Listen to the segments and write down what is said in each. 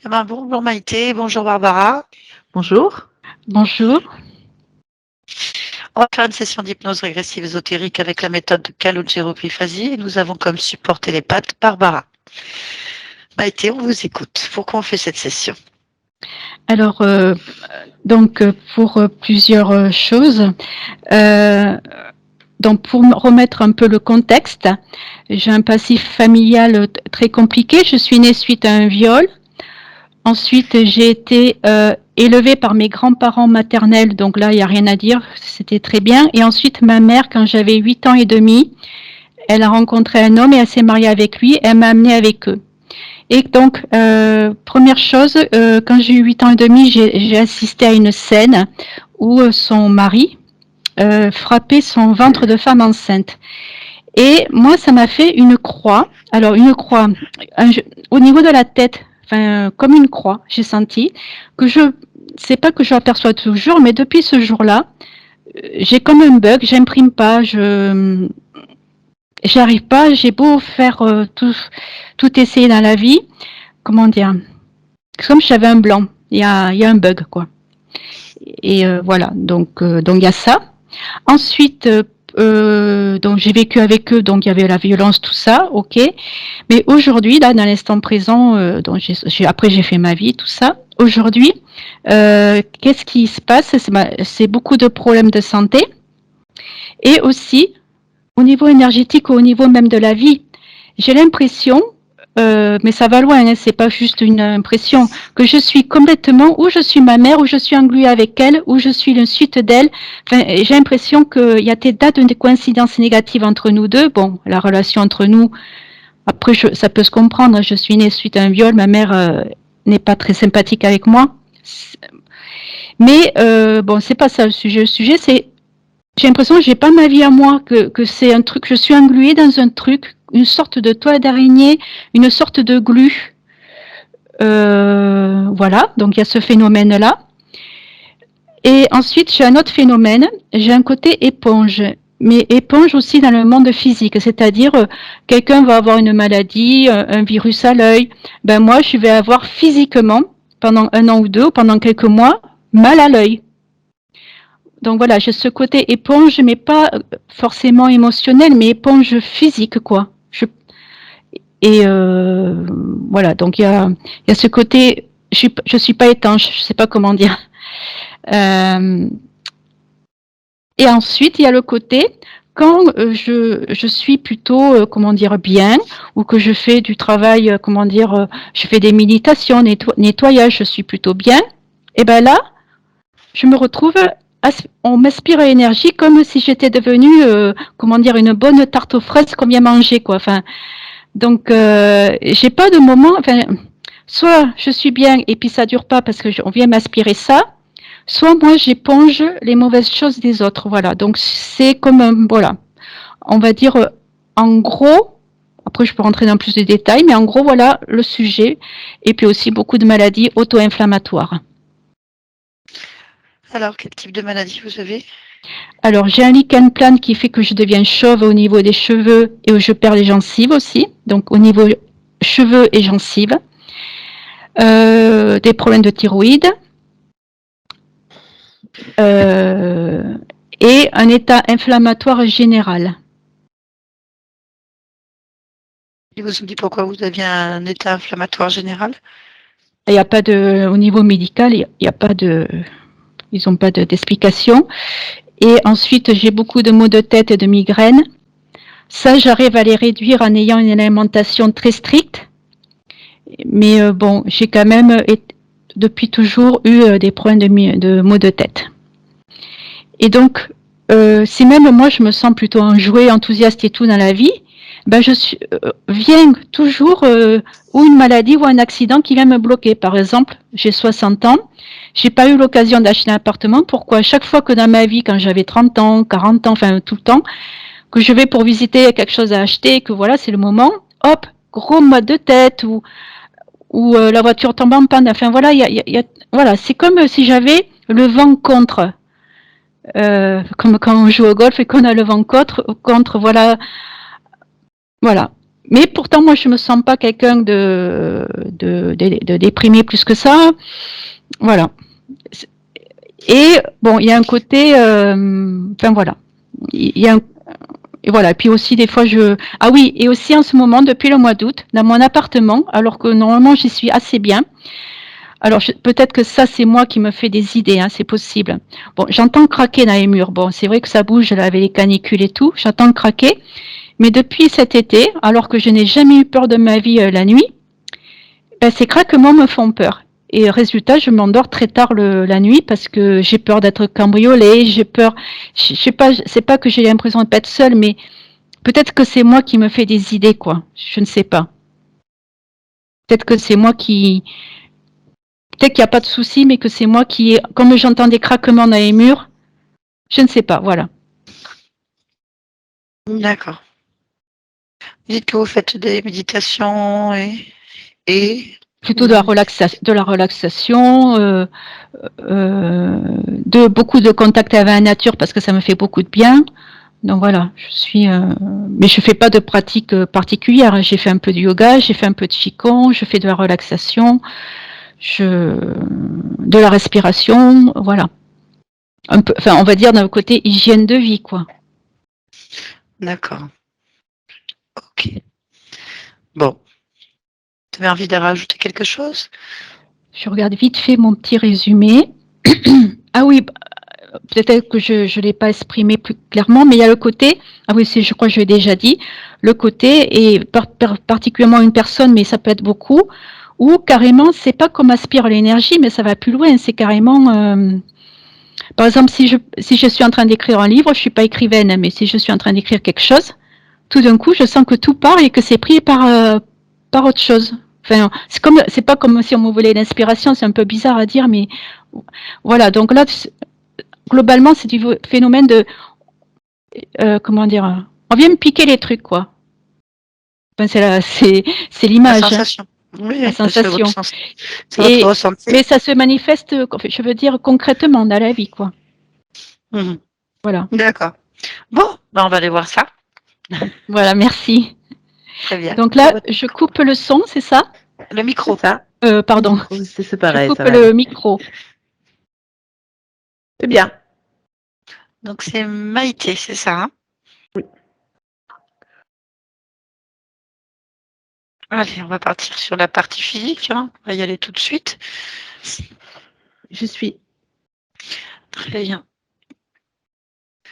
Eh ben, bonjour Maïté, bonjour Barbara. Bonjour. Bonjour. On va faire une session d'hypnose régressive ésotérique avec la méthode de Calogero Pifasi et nous avons comme support télépathe Barbara. Maïté, on vous écoute. Pourquoi on fait cette session? Alors, pour plusieurs choses. Donc, pour me remettre un peu le contexte, j'ai un passif familial très compliqué. Je suis née suite à un viol. Ensuite, j'ai été élevée par mes grands-parents maternels, donc là, il n'y a rien à dire, c'était très bien. Et ensuite, ma mère, quand j'avais 8 ans et demi, elle a rencontré un homme et elle s'est mariée avec lui. Elle m'a amenée avec eux. Et donc, première chose, quand j'ai eu 8 ans et demi, j'ai assisté à une scène où son mari frappait son ventre de femme enceinte. Et moi, ça m'a fait une croix. Alors, une croix, au niveau de la tête, enfin, comme une croix, j'ai senti que c'est pas que je l'aperçois toujours, mais depuis ce jour-là, j'ai comme un bug, j'imprime pas, j'arrive pas, j'ai beau faire tout essayer dans la vie, comment dire, comme si j'avais un blanc, il y a un bug, quoi. Et voilà, donc il y a ça. Ensuite, donc j'ai vécu avec eux, donc il y avait la violence, tout ça, ok. Mais aujourd'hui, là, dans l'instant présent, donc après j'ai fait ma vie, tout ça. Aujourd'hui, qu'est-ce qui se passe? C'est beaucoup de problèmes de santé et aussi au niveau énergétique, au niveau même de la vie. J'ai l'impression, mais ça va loin, hein, c'est pas juste une impression, que je suis complètement, où je suis ma mère, où je suis engluée avec elle, où je suis une suite d'elle. Enfin, j'ai l'impression qu'il y a des tas de coïncidences négatives entre nous deux. Bon, la relation entre nous, après, ça peut se comprendre. Je suis née suite à un viol, ma mère n'est pas très sympathique avec moi. Mais bon, c'est pas ça le sujet. Le sujet, c'est j'ai l'impression que j'ai pas ma vie à moi, que c'est un truc, je suis engluée dans un truc, une sorte de toile d'araignée, une sorte de glu. Voilà, donc il y a ce phénomène-là. Et ensuite, j'ai un autre phénomène, j'ai un côté éponge, mais éponge aussi dans le monde physique, c'est-à-dire quelqu'un va avoir une maladie, un virus à l'œil, ben moi je vais avoir physiquement, pendant un an ou deux, ou pendant quelques mois, mal à l'œil. Donc voilà, j'ai ce côté éponge, mais pas forcément émotionnel, mais éponge physique, quoi. Et voilà, donc il y a ce côté, je suis pas étanche, je sais pas comment dire. Et ensuite, il y a le côté, quand je suis plutôt, comment dire, bien, ou que je fais du travail, comment dire, je fais des méditations, nettoyage, je suis plutôt bien, et ben là, je me retrouve, on m'aspire à l'énergie comme si j'étais devenue, comment dire, une bonne tarte aux fraises qu'on vient manger, quoi. Enfin, donc, j'ai pas de moment, enfin, soit je suis bien et puis ça dure pas parce que on vient m'aspirer ça, soit moi j'éponge les mauvaises choses des autres, voilà. Donc c'est comme voilà, on va dire en gros. Après, je peux rentrer dans plus de détails, mais en gros, voilà le sujet. Et puis aussi beaucoup de maladies auto-inflammatoires. Alors, quel type de maladie vous avez? Alors, j'ai un lichen plane qui fait que je deviens chauve au niveau des cheveux et où je perds les gencives aussi. Donc, au niveau cheveux et gencives. Des problèmes de thyroïde. Et un état inflammatoire général. Et vous me dites pourquoi vous aviez un état inflammatoire général? Il n'y a pas de, au niveau médical, il n'y a pas de, ils n'ont pas d'explication. Et ensuite, j'ai beaucoup de maux de tête et de migraines. Ça, j'arrive à les réduire en ayant une alimentation très stricte. Mais bon, j'ai quand même, depuis toujours, eu des problèmes de maux de tête. Et donc, si même moi, je me sens plutôt enjouée, enthousiaste et tout dans la vie, ben vient toujours ou une maladie ou un accident qui vient me bloquer. Par exemple, j'ai 60 ans, j'ai pas eu l'occasion d'acheter un appartement. Pourquoi? Chaque fois que dans ma vie, quand j'avais 30 ans, 40 ans, enfin tout le temps, que je vais pour visiter quelque chose à acheter, que voilà, c'est le moment, hop, gros mal de tête ou la voiture tombe en panne. Enfin voilà, voilà, c'est comme si j'avais le vent contre. Comme quand on joue au golf et qu'on a le vent contre, voilà. Voilà. mais pourtant, moi, je me sens pas quelqu'un de déprimé plus que ça. Voilà. Et bon, il y a un côté, enfin voilà, il y a un, et voilà. Puis aussi des fois ah oui, et aussi en ce moment, depuis le mois d'août, dans mon appartement, alors que normalement j'y suis assez bien. Alors peut-être que ça c'est moi qui me fais des idées, hein, c'est possible. Bon, j'entends craquer dans les murs. Bon, c'est vrai que ça bouge là avec les canicules et tout. J'entends craquer, mais depuis cet été, alors que je n'ai jamais eu peur de ma vie la nuit, ben, ces craquements me font peur. Et résultat, je m'endors très tard la nuit parce que j'ai peur d'être cambriolée, j'ai peur, je sais pas, c'est pas que j'ai l'impression de pas être seule, mais peut-être que c'est moi qui me fais des idées, quoi. Je ne sais pas. Peut-être que c'est moi qui, peut-être qu'il n'y a pas de souci, mais que c'est moi qui, comme j'entends des craquements dans les murs, je ne sais pas, voilà. D'accord. Vous dites que vous faites des méditations et Plutôt de la relaxation, de beaucoup de contact avec la nature parce que ça me fait beaucoup de bien. Donc voilà, mais je fais pas de pratique particulière. J'ai fait un peu de yoga, j'ai fait un peu de qigong, je fais de la relaxation, de la respiration, voilà. Un peu, enfin, on va dire d'un côté hygiène de vie, quoi. d'accord. Ok. Bon. Vous avez envie de rajouter quelque chose? Je regarde vite fait mon petit résumé. Ah oui, peut-être que je ne l'ai pas exprimé plus clairement, mais il y a le côté, ah oui, je crois que je l'ai déjà dit, le côté, et particulièrement une personne, mais ça peut être beaucoup, ou carrément, c'est pas comme aspire l'énergie, mais ça va plus loin, c'est carrément, par exemple, si je suis en train d'écrire un livre, je suis pas écrivaine, mais si je suis en train d'écrire quelque chose, tout d'un coup, je sens que tout part et que c'est pris par autre chose. Enfin, c'est pas comme si on me volait l'inspiration, c'est un peu bizarre à dire, mais voilà. Donc là, globalement, c'est du phénomène de, comment dire, on vient me piquer les trucs, quoi. Enfin, c'est La l'image, hein, sensation. Oui, la oui, c'est votre sensation. sens, c'est votre Et, ressenti. mais ça se manifeste, je veux dire, concrètement dans la vie, quoi. Mhm. Voilà. D'accord. Bon, ben on va aller voir ça. Voilà, merci. Très bien. Donc C'est là, votre je coupe le son, c'est ça? le C'est micro. ça. Du Pardon. coup, c'est Je pareil, coupe ça va le aller. micro. C'est bien. Donc c'est Maïté, c'est ça, hein? Oui. Allez, on va partir sur la partie physique, hein. On va y aller tout de suite. Je suis. Très bien.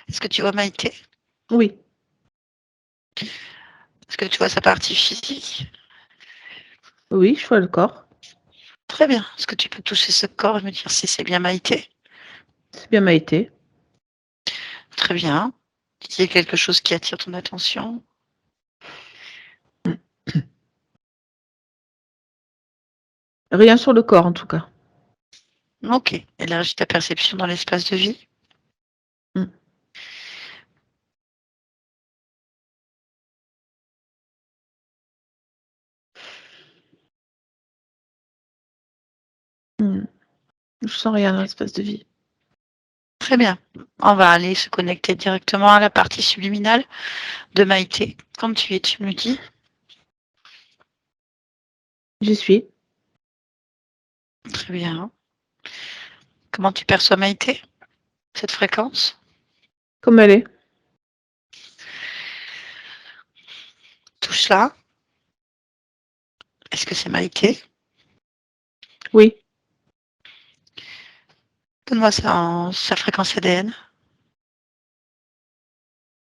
Est-ce que tu vois Maïté? Oui. Est-ce que tu vois sa partie physique? Oui, je vois le corps. Très bien. Est-ce que tu peux toucher ce corps et me dire si c'est bien Maïté? C'est bien Maïté. Très bien. Est-ce qu'il y a quelque chose qui attire ton attention? Rien sur le corps, en tout cas. Ok. Élargis ta perception dans l'espace de vie. Mm. Mm. Je sens rien dans l'espace de vie. Très bien. On va aller se connecter directement à la partie subliminale de Maïté. Comme tu es, tu me dis. J'y suis. Très bien. Comment tu perçois Maïté? Cette fréquence? Comme elle est. Touche-la. Est-ce que c'est Maïté? Oui. Donne-moi sa fréquence ADN.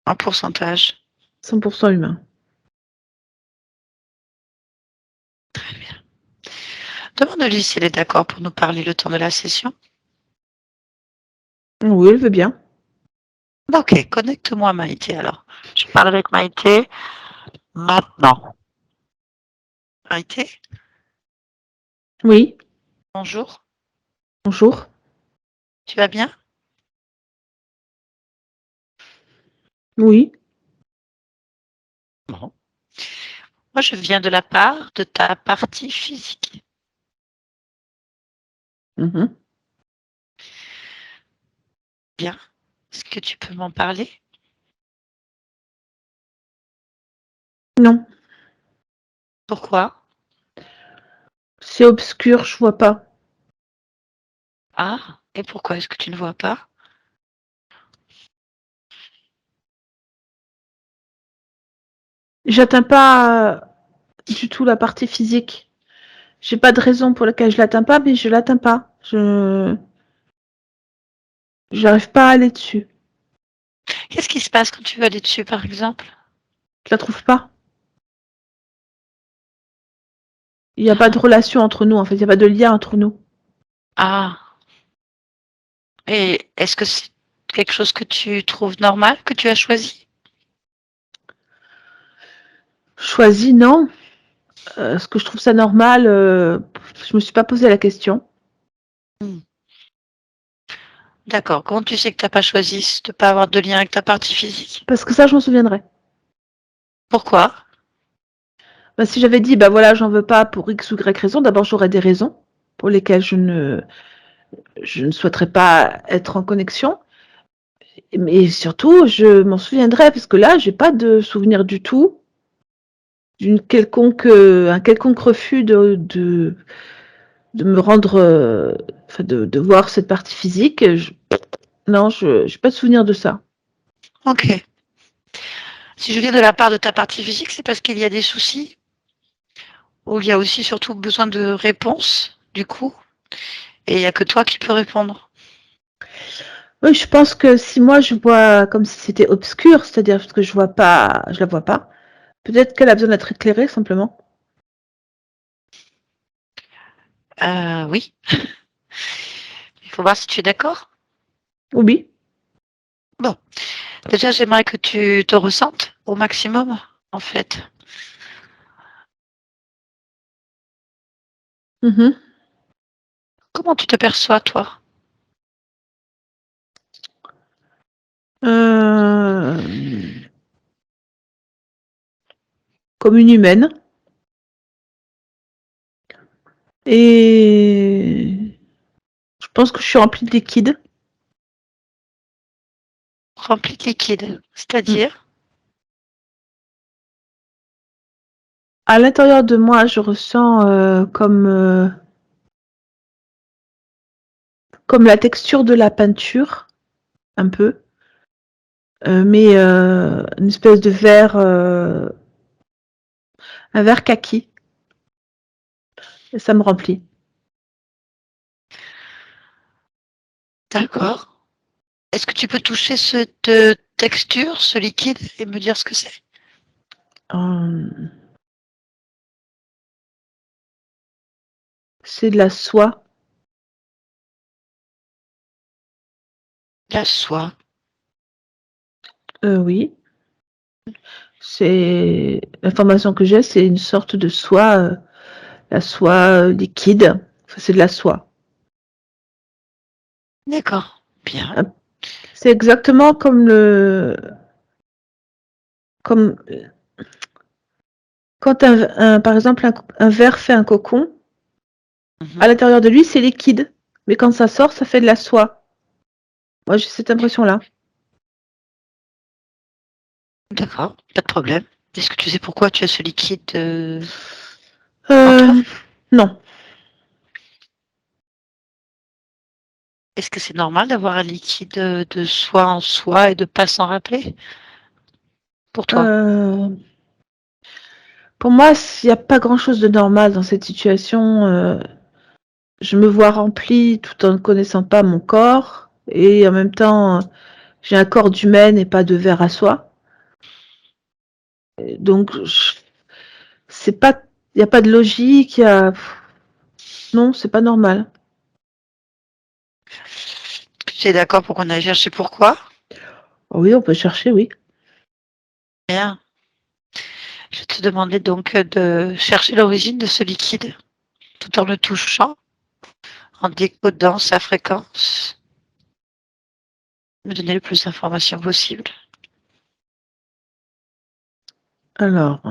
Un pourcentage. 100% humain. Très bien. Demande-lui si elle est d'accord pour nous parler le temps de la session. Oui, elle veut bien. Ok, connecte-moi à Maïté alors. Je parle avec Maïté maintenant. Maïté, Oui. bonjour. Bonjour. Tu vas bien? Oui. Bon. Moi, je viens de la part de ta partie physique. Mhm. Bien. Est-ce que tu peux m'en parler? Non. Pourquoi? C'est obscur, je vois pas. Ah, et pourquoi est-ce que tu ne vois pas? J'atteins pas du tout la partie physique. J'ai pas de raison pour laquelle je l'atteins pas, mais je l'atteins pas. J'arrive pas à aller dessus. Qu'est-ce qui se passe quand tu veux aller dessus, par exemple? Je la trouve pas. Il n'y a pas de Ah, relation entre nous, en fait. Il n'y a pas de lien entre nous. ah. Et est-ce que c'est quelque chose que tu trouves normal, que tu as choisi? Choisi, non. Est-ce que je trouve ça normal? Je me suis pas posé la question. Hmm. D'accord. Comment tu sais que tu n'as pas choisi de ne pas avoir de lien avec ta partie physique? Parce que ça, je m'en souviendrai. Pourquoi? Bah, si j'avais dit, bah voilà, j'en veux pas pour X ou Y raison, d'abord j'aurais des raisons pour lesquelles je ne souhaiterais pas être en connexion. Mais surtout, je m'en souviendrai parce que là, j'ai pas de souvenir du tout d'un quelconque refus de me rendre, enfin de voir cette partie physique. Non, je n'ai pas de souvenir de ça. Ok. Si je viens de la part de ta partie physique, c'est parce qu'il y a des soucis, ou il y a aussi surtout besoin de réponses, du coup, et il n'y a que toi qui peux répondre. Oui, je pense que si moi je vois comme si c'était obscur, c'est-à-dire parce que je la vois pas, peut-être qu'elle a besoin d'être éclairée simplement. Oui. Il faut voir si tu es d'accord. Oui. Bon. Déjà, j'aimerais que tu te ressentes au maximum, en fait. Mhm. Comment tu te perçois, toi? Euh, Comme une humaine. Et je pense que je suis remplie de liquide. Rempli de liquide. Mm. C'est-à-dire, À l'intérieur de moi, je ressens comme la texture de la peinture, un peu, mais une espèce de verre, un verre kaki. Et ça me remplit. d'accord. Est-ce que tu peux toucher cette texture, ce liquide, et me dire ce que c'est? Euh, c'est de la soie. La soie. Oui. C'est l'information que j'ai, c'est une sorte de soie, la soie liquide. Enfin, c'est de la soie. D'accord. Bien. Ah, c'est exactement comme quand par exemple un ver fait un cocon. À Mhm. l'intérieur de lui, c'est liquide, mais quand ça sort, ça fait de la soie. Moi, j'ai cette impression-là. D'accord. Pas de problème. Est-ce que tu sais pourquoi tu as ce liquide en toi? Euh, non. Est-ce que c'est normal d'avoir un liquide de soi en soi et de pas s'en rappeler pour toi? Euh, pour moi, il n'y a pas grand-chose de normal dans cette situation. Je me vois remplie tout en ne connaissant pas mon corps, et en même temps, j'ai un corps d'humaine et pas de verre à soie. Donc, c'est pas, il n'y a pas de logique. Non, c'est pas normal. Tu es d'accord pour qu'on aille chercher pourquoi? Oh oui, on peut chercher, oui. Bien. Je te demandais donc de chercher l'origine de ce liquide tout en le touchant, en décodant sa fréquence, me donner le plus d'informations possible. Alors,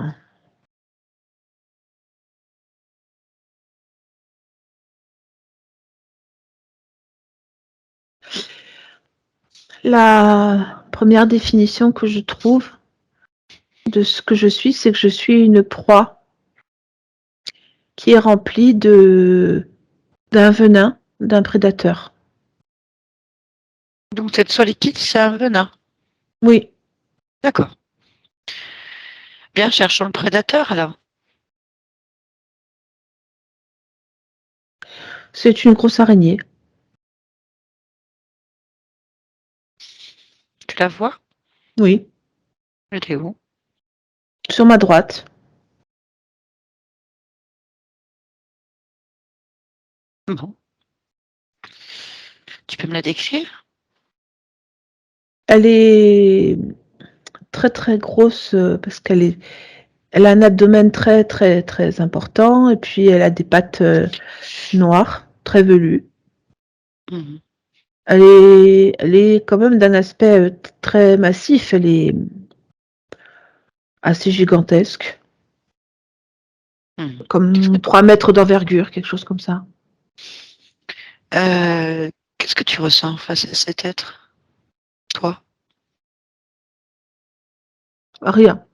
la première définition que je trouve de ce que je suis, c'est que je suis une proie. qui est rempli d'un venin d'un prédateur. Donc cette soie liquide, c'est un venin. Oui, D'accord. Bien, cherchons le prédateur alors. c'est une grosse araignée. Tu la vois? Oui, Elle est où? sur ma droite. Bon. Tu peux me la décrire? Elle est très très grosse parce elle a un abdomen très très très important et puis elle a des pattes noires, très velues. Mhm. Elle est quand même d'un aspect très massif. Elle est assez gigantesque, Mhm. comme 3 mètres d'envergure, quelque chose comme ça. Qu'est-ce que tu ressens face à cet être, toi? Rien.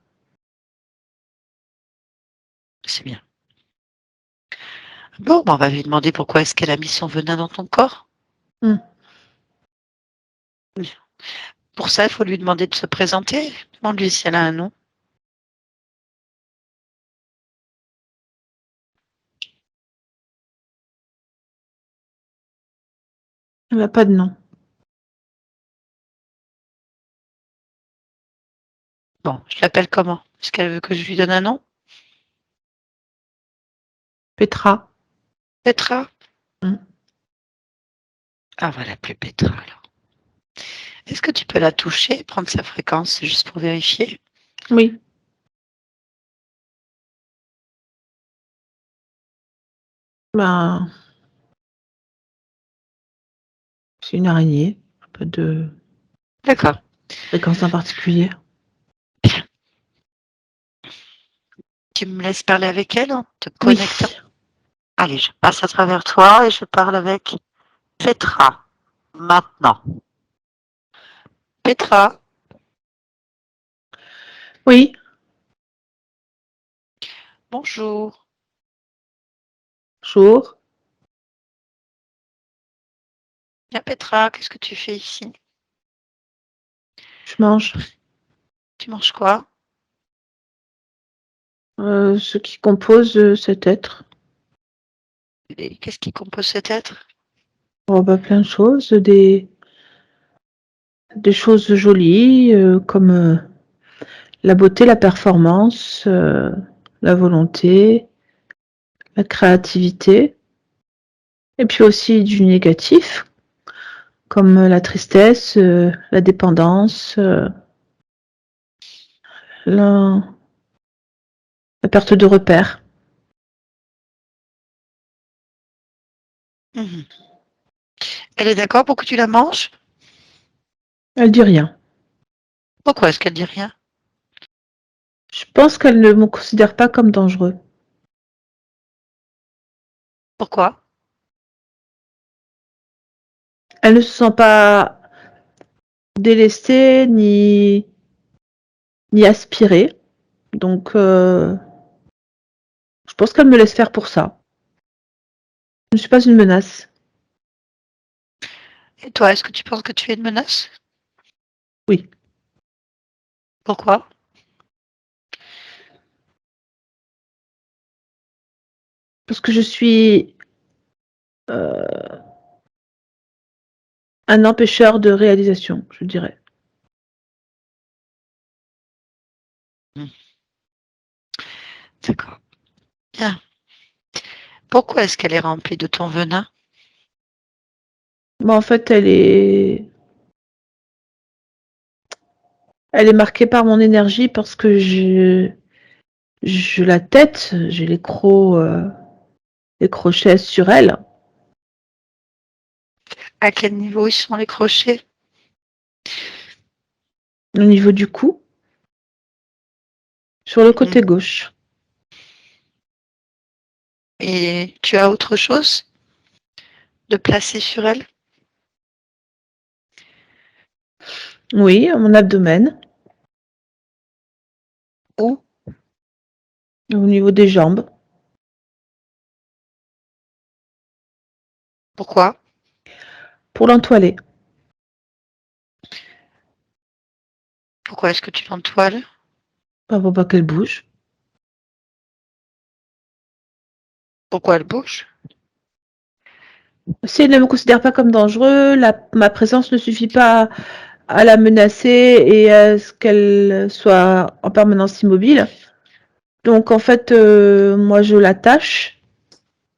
C'est bien. Bon, ben, on va lui demander pourquoi est-ce qu'elle a mis son venin dans ton corps. Hmm. Pour ça, il faut lui demander de se présenter. Demande-lui si elle a un nom. Elle n'a pas de nom. Bon, je l'appelle comment? Est-ce qu'elle veut que je lui donne un nom? Petra. Petra? Hmm. Ah, on va l'appeler Petra alors. Est-ce que tu peux la toucher, prendre sa fréquence, juste pour vérifier? Oui. Ben, c'est une araignée. Pas de D'accord. fréquence en particulier. Tu me laisses parler avec elle en te Oui. connectant? Allez, je passe à travers toi et je parle avec Petra. Maintenant. Petra, Oui. bonjour. Jour. Bien, Petra, qu'est-ce que tu fais ici? Je mange Tu manges quoi? ce qui compose cet être. Et qu'est-ce qui compose cet être? Oh, bah, plein de choses. Des choses jolies comme la beauté, la performance, la volonté, la créativité. Et puis aussi du négatif, comme la tristesse, la dépendance, la, la perte de repères. Mhm. Elle est d'accord pour que tu la manges? Elle dit rien. Pourquoi est-ce qu'elle dit rien? Je pense qu'elle ne me considère pas comme dangereux. Pourquoi? Elle ne se sent pas délestée ni aspirée. Donc, je pense qu'elle me laisse faire pour ça. Je ne suis pas une menace. Et toi, est-ce que tu penses que tu es une menace? Oui. Pourquoi? Parce que je suis euh, un empêcheur de réalisation, je dirais. Mhm. D'accord. Bien. Pourquoi est-ce qu'elle est remplie de ton venin? Mais en fait, elle est marquée par mon énergie parce que je la tête, j'ai les crochets sur elle, À quel niveau ils sont les crochets? au niveau du cou, sur le côté Mhm. gauche. Et tu as autre chose de placé sur elle? Oui, mon abdomen, Où? au niveau des jambes. Pourquoi? pour l'entoiler. Pourquoi est-ce que tu l'entoiles? Pas pour pas qu'elle bouge. Pourquoi elle bouge? Si elle ne me considère pas comme dangereux, ma présence ne suffit pas à la menacer et à ce qu'elle soit en permanence immobile. Donc en fait, moi je l'attache,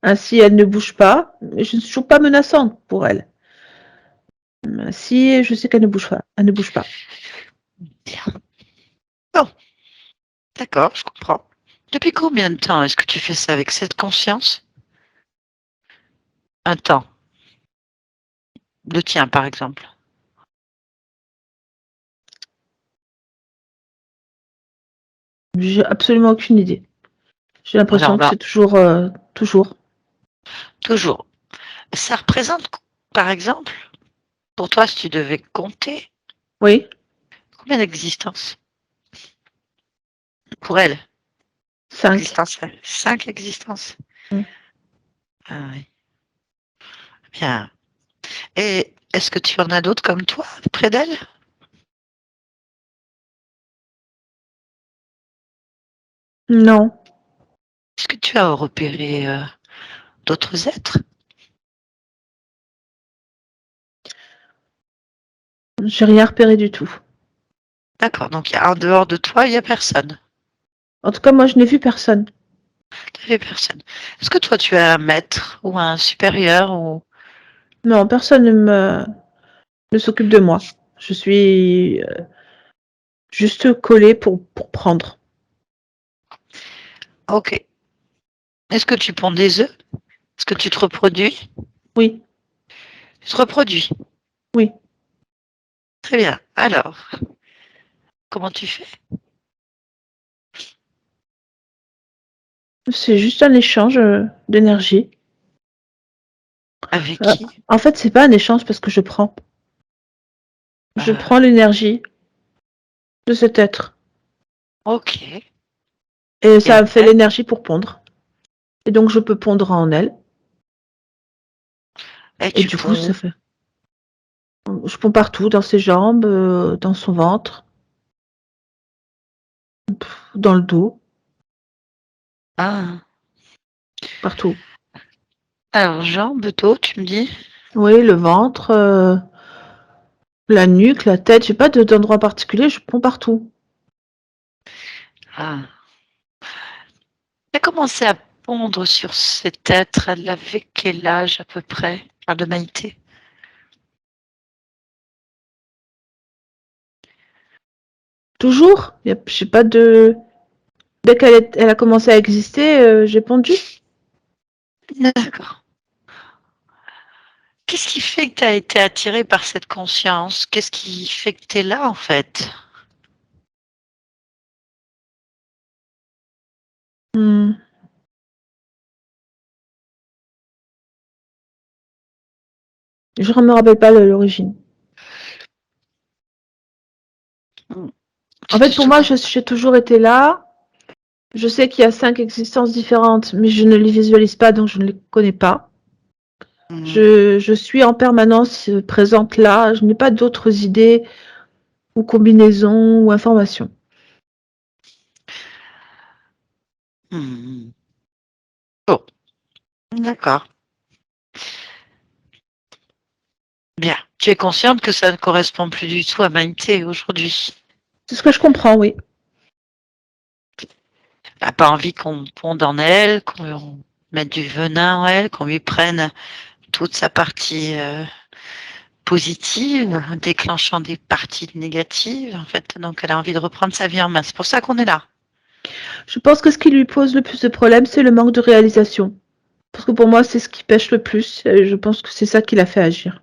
ainsi elle ne bouge pas, mais je ne suis toujours pas menaçante pour elle. Si je sais qu'elle ne bouge pas, elle ne bouge pas. Bien. Bon, d'accord, je comprends. Depuis combien de temps est-ce que tu fais ça avec cette conscience? Un temps. Le tien, par exemple. J'ai absolument aucune idée. J'ai Alors l'impression que là, c'est toujours, toujours. toujours. Ça représente, par exemple, pour toi, si tu devais compter, Oui, combien d'existences? Pour elle, 5. existence, 5 existences. Mm. Ah oui, bien. Et est-ce que tu en as d'autres comme toi, près d'elle? Non, Est-ce que tu as repéré d'autres êtres? j'ai rien repéré du tout. D'accord, donc en dehors de toi, il n'y a personne. En tout cas, moi je n'ai vu personne. Il y a personne. Est-ce que toi, tu as un maître ou un supérieur ou... Non, personne ne s'occupe de moi. Je suis juste collée pour prendre. Ok. Est-ce que tu ponds des œufs? Est-ce que tu te reproduis? Oui, Tu te reproduis. oui. Très bien. Alors, comment tu fais? C'est juste un échange d'énergie. Avec Euh, qui? En fait, c'est pas un échange parce que je prends. Je Euh, prends l'énergie de cet être. ok. Et Et ça me fait après? l'énergie pour pondre. Et donc, je peux pondre en elle. Et Et tu du coup, ponds ça où? fait. Je ponds partout, dans ses jambes, dans son ventre, dans le dos, Ah. partout. Alors, jambes, dos, tu me dis? Oui, le ventre, la nuque, la tête. J'ai pas d'endroit particulier, je ponds partout. Ah. Tu as commencé à pondre sur cet être, elle avait quel âge à peu près? Parle de Maïté. Toujours. J'ai pas de. Dès elle a commencé à exister, j'ai pondu. D'accord. Qu'est-ce qui fait que tu as été attirée par cette conscience? Qu'est-ce qui fait que tu es là, en fait? Hmm. Je ne me rappelle pas l'origine. Mmh. En Tu te fait, pour moi, souviens j'ai toujours été là. Je sais qu'il y a 5 existences différentes, mais je ne les visualise pas, donc je ne les connais pas. Mmh. Je suis en permanence présente là. Je n'ai pas d'autres idées ou combinaisons ou informations. Mmh. Bon, d'accord. Bien. Tu es consciente que ça ne correspond plus du tout à Maïté aujourd'hui? C'est ce que je comprends, oui. Elle n'a pas envie qu'on ponde en elle, qu'on mette du venin en elle, qu'on lui prenne toute sa partie positive, déclenchant des parties négatives, en fait. Donc, elle a envie de reprendre sa vie en main. C'est pour ça qu'on est là. Je pense que ce qui lui pose le plus de problèmes, c'est le manque de réalisation. Parce que pour moi, c'est ce qui pêche le plus. Et je pense que c'est ça qui l'a fait agir.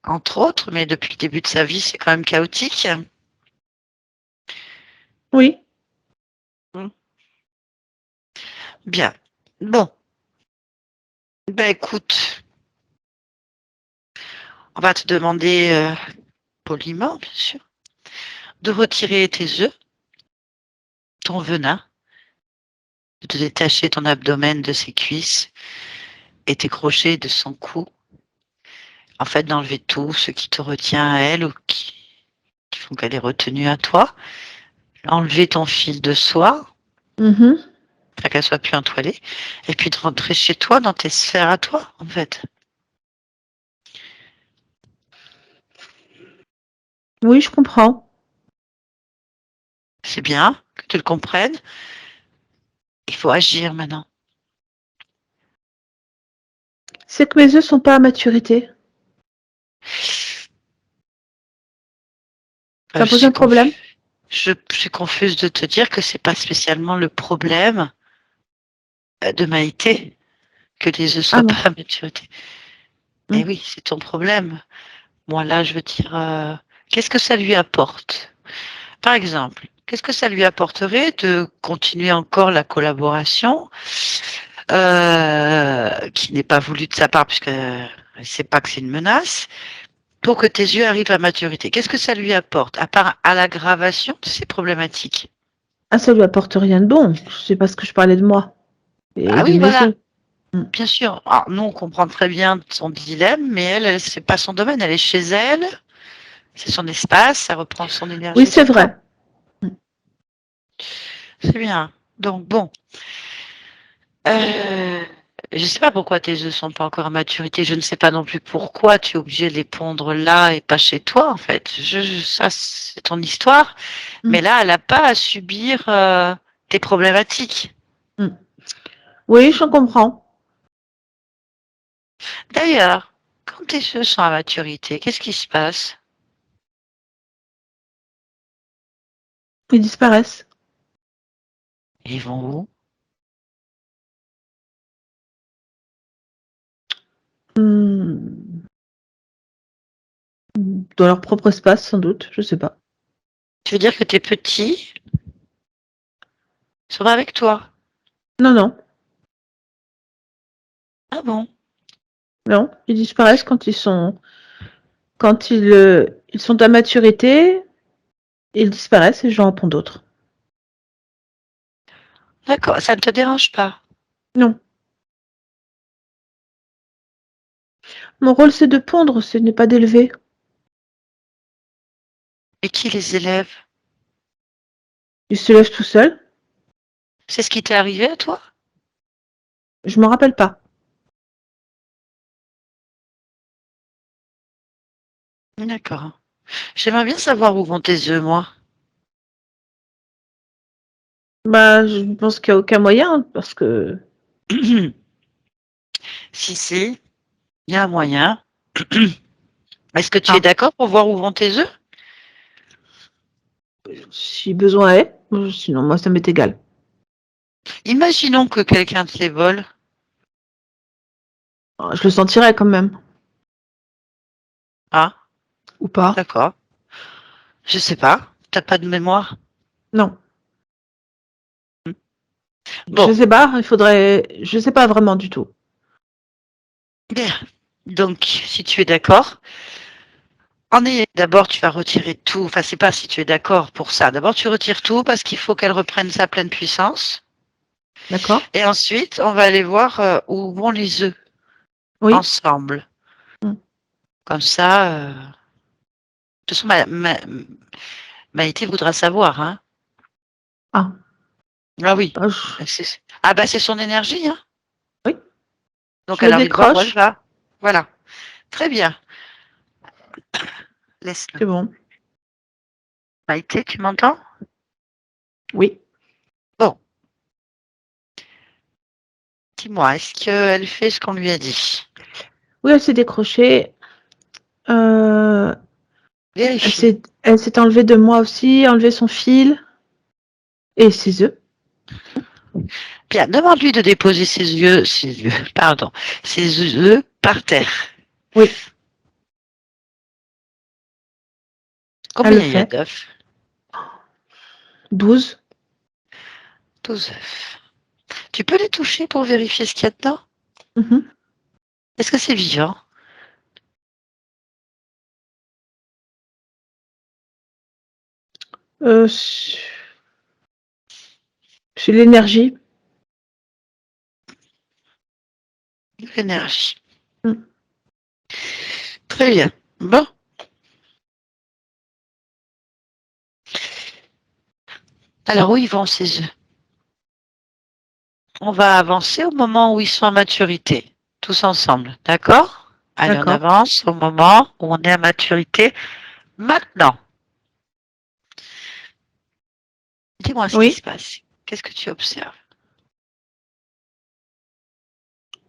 Entre autres, mais depuis le début de sa vie, c'est quand même chaotique. Oui. Mm. Bien. Bon. Ben écoute, on va te demander poliment, bien sûr, de retirer tes œufs, ton venin, de te détacher ton abdomen de ses cuisses et décrocher de son cou. En fait, d'enlever tout ce qui te retient à elle ou qui font qu'elle est retenue à toi. Enlever ton fil de soie, Mhm. afin qu'elle soit plus entoilée. Et puis de rentrer chez toi, dans tes sphères à toi, en fait. Oui, je comprends. C'est bien que tu le comprennes. Il faut agir maintenant. C'est que mes œufs sont pas à maturité. Euh, Ça je pose suis un problème? confus. Je suis confuse de te dire que c'est pas spécialement le problème de Maïté que les œufs Ah soient bon. pas à maturité. Eh Hmm. oui, c'est ton problème. Moi là, je veux dire, qu'est-ce que ça lui apporte? Par exemple, qu'est-ce que ça lui apporterait de continuer encore la collaboration qui n'est pas voulue de sa part puisque elle ne sait pas que c'est une menace, pour que tes yeux arrivent à maturité? Qu'est-ce que ça lui apporte, à part à l'aggravation de ces problématiques? Ah, ça lui apporte rien de bon. Je sais pas ce que je parlais de moi et Ah de oui, mes voilà, œufs. Hmm. bien sûr. Alors, nous, on comprend très bien son dilemme, mais elle, c'est pas son domaine. Elle est chez elle, c'est son espace, ça reprend son Oui, énergie tout c'est le temps. vrai. Hmm. C'est bien. Donc bon, euh, je ne sais pas pourquoi tes œufs sont pas encore à maturité. Je ne sais pas non plus pourquoi tu es obligé de les pondre là et pas chez toi, en fait. Ça, c'est ton histoire. Hmm. Mais là, elle n'a pas à subir tes problématiques. Hmm. Oui, je comprends. D'ailleurs, quand tes œufs sont à maturité, qu'est-ce qui se passe? Ils disparaissent. Ils vont où? Hmm. Dans leur propre espace, sans doute. Je sais pas. Tu veux dire que tes petits sont avec toi? Non, non. Ah bon? Non. Ils disparaissent quand ils sont à maturité. Ils disparaissent et j'en prends d'autres. D'accord, ça ne te dérange pas. Non. Mon rôle, c'est de pondre, ce n'est pas d'élever. Et qui les élève? Ils se lèvent tout seuls. C'est ce qui t'est arrivé à toi? Je me rappelle pas. D'accord. J'aimerais bien savoir où vont tes œufs, moi. Bah, je pense qu'il n'y a aucun moyen, parce que Si, il y a un moyen. Est-ce que tu es ah, d'accord pour voir où vont tes œufs? si besoin est, sinon moi ça m'est égal. Imaginons que quelqu'un te les vole. Je le sentirais quand même. Ah, Ou pas? d'accord. Je sais pas. T'as pas de mémoire? Non. Je Bon, sais pas, il faudrait. Je sais pas vraiment du tout. bien. Donc, si tu es d'accord, d'abord, tu vas retirer tout. Enfin, c'est pas si tu es d'accord pour ça. D'abord, tu retires tout parce qu'il faut qu'elle reprenne sa pleine puissance. D'accord? Et ensuite, on va aller voir où vont les œufs Oui. ensemble. Mm. Comme ça, de toute façon, Maïté voudra savoir, hein. Ah. Ah oui. Bah, Ah bah c'est son énergie, hein. oui. Donc Je elle le a envie de voir où elle décroche. va. Voilà. Très bien. Laisse-le. C'est bon. Maïté, tu m'entends? Oui. Bon, dis-moi, est-ce qu'elle fait ce qu'on lui a dit? Oui, elle s'est décrochée. Elle Vérifie. s'est enlevée de moi aussi, enlevé son fil et ses œufs. Bien, demande-lui de déposer pardon, ses œufs par terre. Oui, elle le Combien il y a fait. d'œufs? 12. 12 œufs. Tu peux les toucher pour vérifier ce qu'il y a dedans? Mhm. Est-ce que c'est vivant? Euh, c'est c'est l'énergie. de l'énergie. Mm. Très bien. Bon. Alors, où ils vont ces œufs? On va avancer au moment où ils sont à maturité, tous ensemble. D'accord? Allez, on D'accord. avance au moment où on est à maturité. Maintenant, dis-moi ce qui Oui. se passe. Qu'est-ce que tu observes?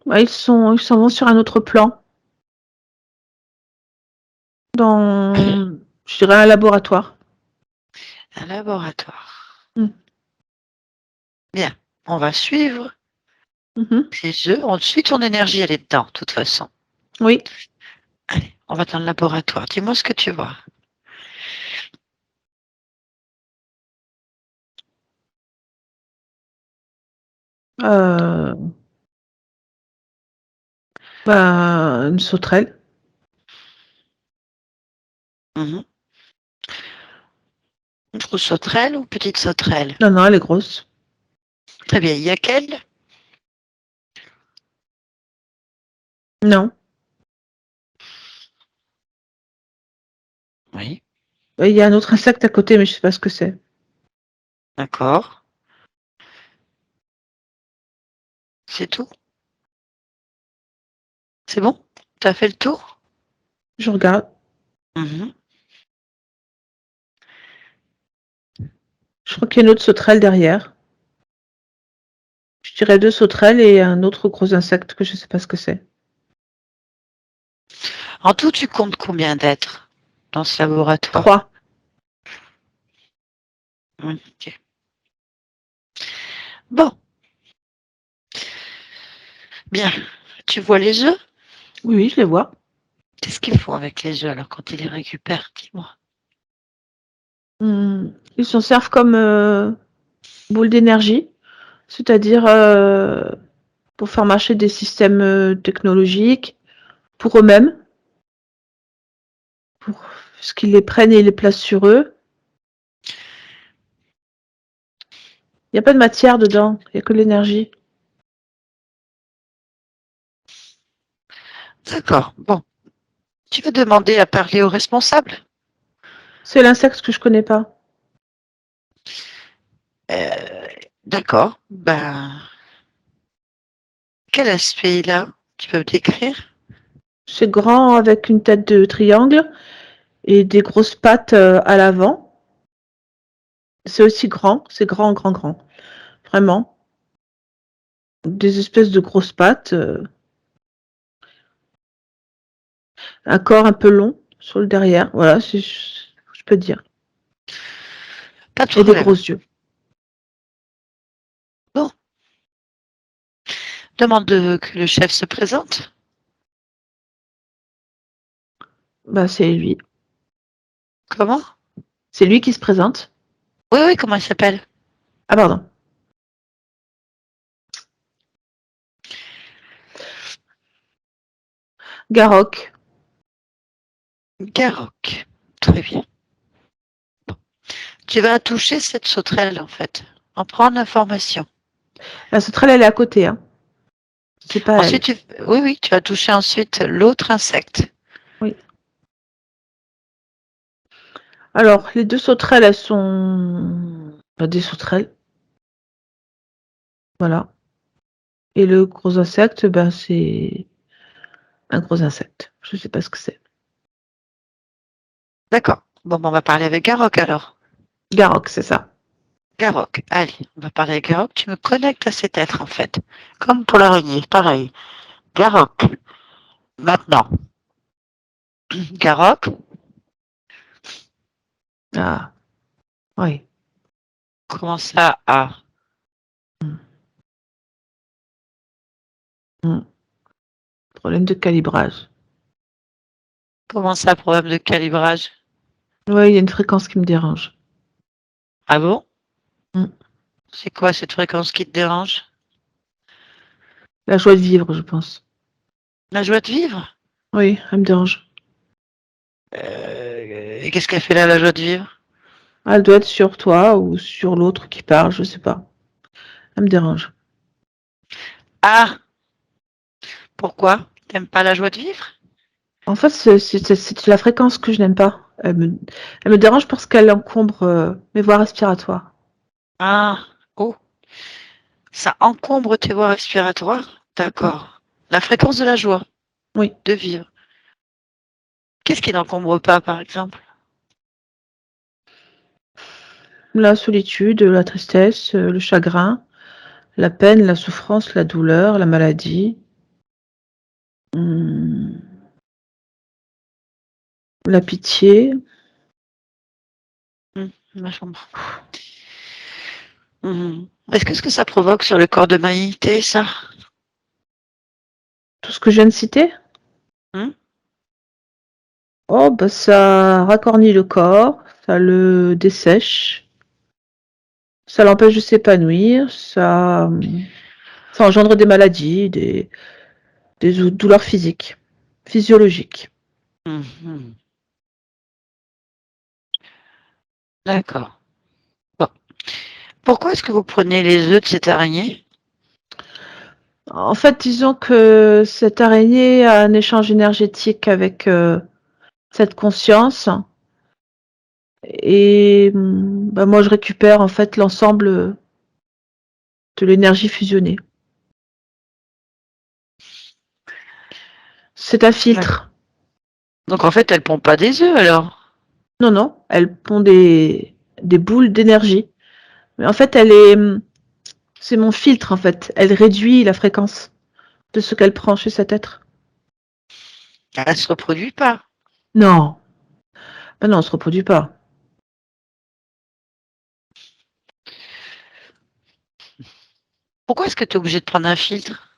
Bah, ils s'en vont sur un autre plan, dans, je dirais, un laboratoire. Un laboratoire. Mm. Bien. On va suivre Mhm. ces œufs. Ensuite, ton énergie, elle est dedans, de toute façon. Oui. Allez, on va dans le laboratoire. Dis-moi ce que tu vois. Euh, une sauterelle. Mhm. Une grosse sauterelle ou petite sauterelle? Non, non, elle est grosse. Très bien. Il y a quelle? Non. Oui. Il y a un autre insecte à côté, mais je sais pas ce que c'est. D'accord. C'est tout? C'est bon? Tu as fait le tour? Je regarde. Mhm. Je crois qu'il y a une autre sauterelle derrière. Je dirais 2 sauterelles et un autre gros insecte que je sais pas ce que c'est. En tout, tu comptes combien d'êtres dans ce laboratoire? 3. Ok. Bon, bien. Tu vois les œufs? Oui, oui, je les vois. Qu'est-ce qu'ils font avec les œufs alors quand ils les récupèrent? Dis-moi. Ils s'en servent comme boule d'énergie, c'est-à-dire pour faire marcher des systèmes technologiques pour eux-mêmes, pour ce qu'ils les prennent et les placent sur eux. Il n'y a pas de matière dedans, il n'y a que de l'énergie. D'accord. Bon. Tu veux demander à parler au responsable? C'est l'insecte que je connais pas. Euh, d'accord. Ben, quel aspect il a? Tu peux me décrire? C'est grand avec une tête de triangle et des grosses pattes à l'avant. C'est aussi grand, c'est grand, grand, grand. Vraiment. Des espèces de grosses pattes, un corps un peu long sur le derrière. Voilà, je peux dire. Pas de Et des gros problème. yeux. Bon. Que le chef se présente. Bah, c'est lui. Comment? C'est lui qui se présente. Oui, oui, comment il s'appelle? Ah, pardon. Garrock. Garrock. Très bien. Tu vas toucher cette sauterelle, en fait. En prendre l'information. La sauterelle, elle est à côté, hein. C'est pas elle. Ensuite, oui, oui, tu vas toucher ensuite l'autre insecte. Oui. Alors, les 2 sauterelles, elles sont des sauterelles. Voilà. Et le gros insecte, ben, c'est un gros insecte. Je sais pas ce que c'est. D'accord. Bon, ben, on va parler avec Garrock alors. Garrock, c'est ça. Garrock. Allez, on va parler avec Garrock. Tu me connectes à cet être, en fait. Comme pour l'araignée, pareil. Garrock. Maintenant. Garrock, Ah, oui. comment ça à... Mm. Problème de calibrage. Comment ça, problème de calibrage? Oui, il y a une fréquence qui me dérange. Ah bon? Mm. C'est quoi cette fréquence qui te dérange? La joie de vivre, je pense. La joie de vivre? Oui, elle me dérange. Et qu'est-ce qu'elle fait là, la joie de vivre? Elle doit être sur toi ou sur l'autre qui parle, je sais pas. Elle me dérange. Ah! Pourquoi? T'aimes pas la joie de vivre? En fait, c'est la fréquence que je n'aime pas. Elle me dérange parce qu'elle encombre mes voies respiratoires. Ah, oh, ça encombre tes voies respiratoires? Mm. D'accord. La fréquence de la joie Oui. de vivre. Qu'est-ce qui n'encombre pas, par exemple? La solitude, la tristesse, le chagrin, la peine, la souffrance, la douleur, la maladie, hum, la pitié. Ma chambre. Est-ce que ce que ça provoque sur le corps de Maïté, ça? Tout ce que je viens de citer? Hum Oh, bah ça racornit le corps, ça le dessèche, ça l'empêche de s'épanouir, ça engendre des maladies, des douleurs physiques, physiologiques. Mhm. D'accord. Bon. Pourquoi est-ce que vous prenez les œufs de cette araignée? En fait, disons que cette araignée a un échange énergétique avec cette conscience et bah, moi je récupère en fait l'ensemble de l'énergie fusionnée. C'est un D'accord. filtre. Donc en fait, elle pond pas des œufs alors? Non, non, elle pond des boules d'énergie. Mais en fait, c'est mon filtre en fait. Elle réduit la fréquence de ce qu'elle prend chez cet être. Elle se reproduit pas. Non, bah non, on se reproduit pas. Pourquoi est-ce que tu es obligé de prendre un filtre?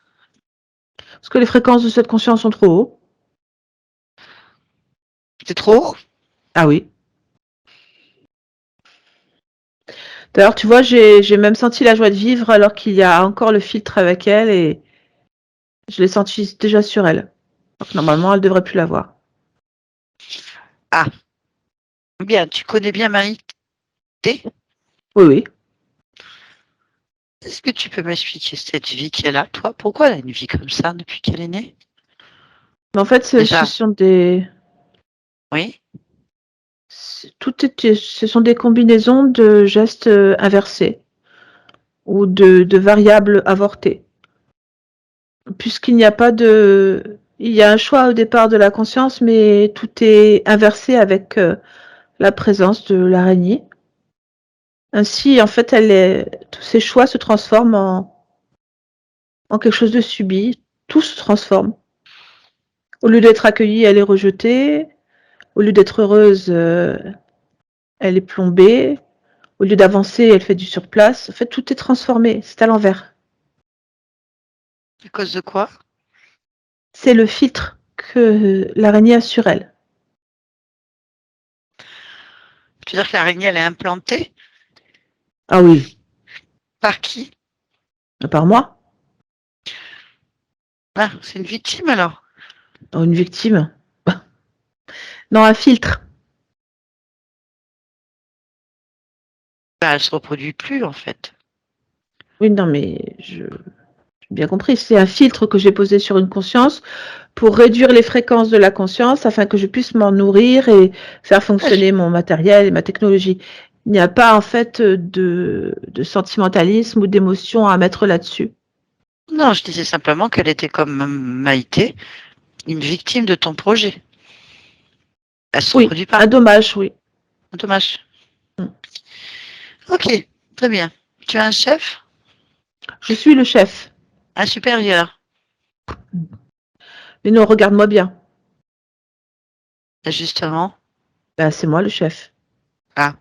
Parce que les fréquences de cette conscience sont trop hautes. C'est trop haut? Ah oui. D'ailleurs, tu vois, j'ai même senti la joie de vivre alors qu'il y a encore le filtre avec elle et je l'ai senti déjà sur elle. Donc normalement, elle devrait plus l'avoir. Ah, bien, tu connais bien Maïté? Oui, oui. Est-ce que tu peux m'expliquer cette vie qu'elle a, toi? Pourquoi elle a une vie comme ça depuis qu'elle est née? Mais en fait, ce Déjà, sont des, oui. ce sont des combinaisons de gestes inversés ou de variables avortées. Puisqu'il n'y a pas de, il y a un choix au départ de la conscience, mais tout est inversé avec la présence de l'araignée. Ainsi, en fait, tous ces choix se transforment en quelque chose de subi. Tout se transforme. Au lieu d'être accueillie, elle est rejetée. Au lieu d'être heureuse, elle est plombée. Au lieu d'avancer, elle fait du surplace. En fait, tout est transformé. C'est à l'envers. À cause de quoi? C'est le filtre que l'araignée a sur elle. Tu veux dire que l'araignée, elle est implantée? Ah oui, Par qui? par moi, Ah, c'est une victime alors? une victime. Non, un filtre. Bah, elle se reproduit plus en fait. Oui, non, mais j'ai bien compris. C'est un filtre que j'ai posé sur une conscience pour réduire les fréquences de la conscience afin que je puisse m'en nourrir et faire Ah, fonctionner mon matériel et ma technologie. Il n'y a pas en fait de sentimentalisme ou d'émotion à mettre là-dessus. non, je disais simplement qu'elle était comme Maïté, une victime de ton projet. Elle se Oui, reproduit pas. un dommage, oui. Dommage. Mm. Ok, très bien. Tu as un chef? Je suis le chef. Un supérieur? Mais non, regarde-moi bien. Justement. Ben, c'est moi le chef. Ah.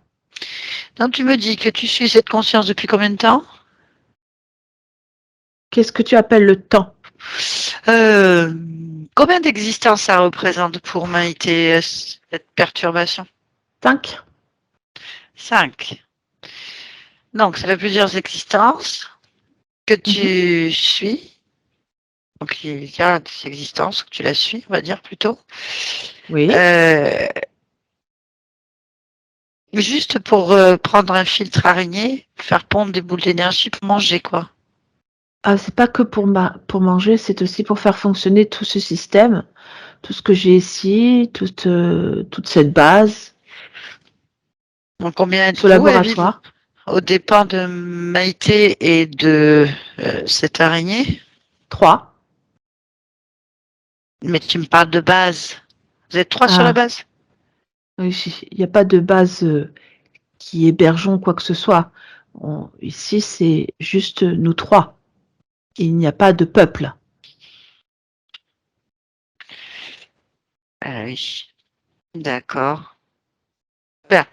Donc tu me dis que tu suis cette conscience depuis combien de temps? Qu'est-ce que tu appelles le temps? Euh, Combien d'existences ça représente pour Maïté, cette perturbation? 5. 5. Donc ça fait plusieurs existences que Mhm. tu suis. Donc il y a des existences que tu la suis, on va dire plutôt. Oui. Euh, Juste pour prendre un filtre araignée, faire pondre des boules d'énergie pour manger, quoi. Ah, c'est pas que pour manger, c'est aussi pour faire fonctionner tout ce système, tout ce que j'ai ici, toute cette base, Donc, combien ce êtes-vous à vivre laboratoire. aux dépens de Maïté et de cette araignée? 3. Mais tu me parles de base. Vous êtes 3 sur la Ah, base? oui, il n'y a pas de base qui hébergeons quoi que ce soit. Ici, c'est juste nous 3. Il n'y a pas de peuple. Ah oui, d'accord. Bien.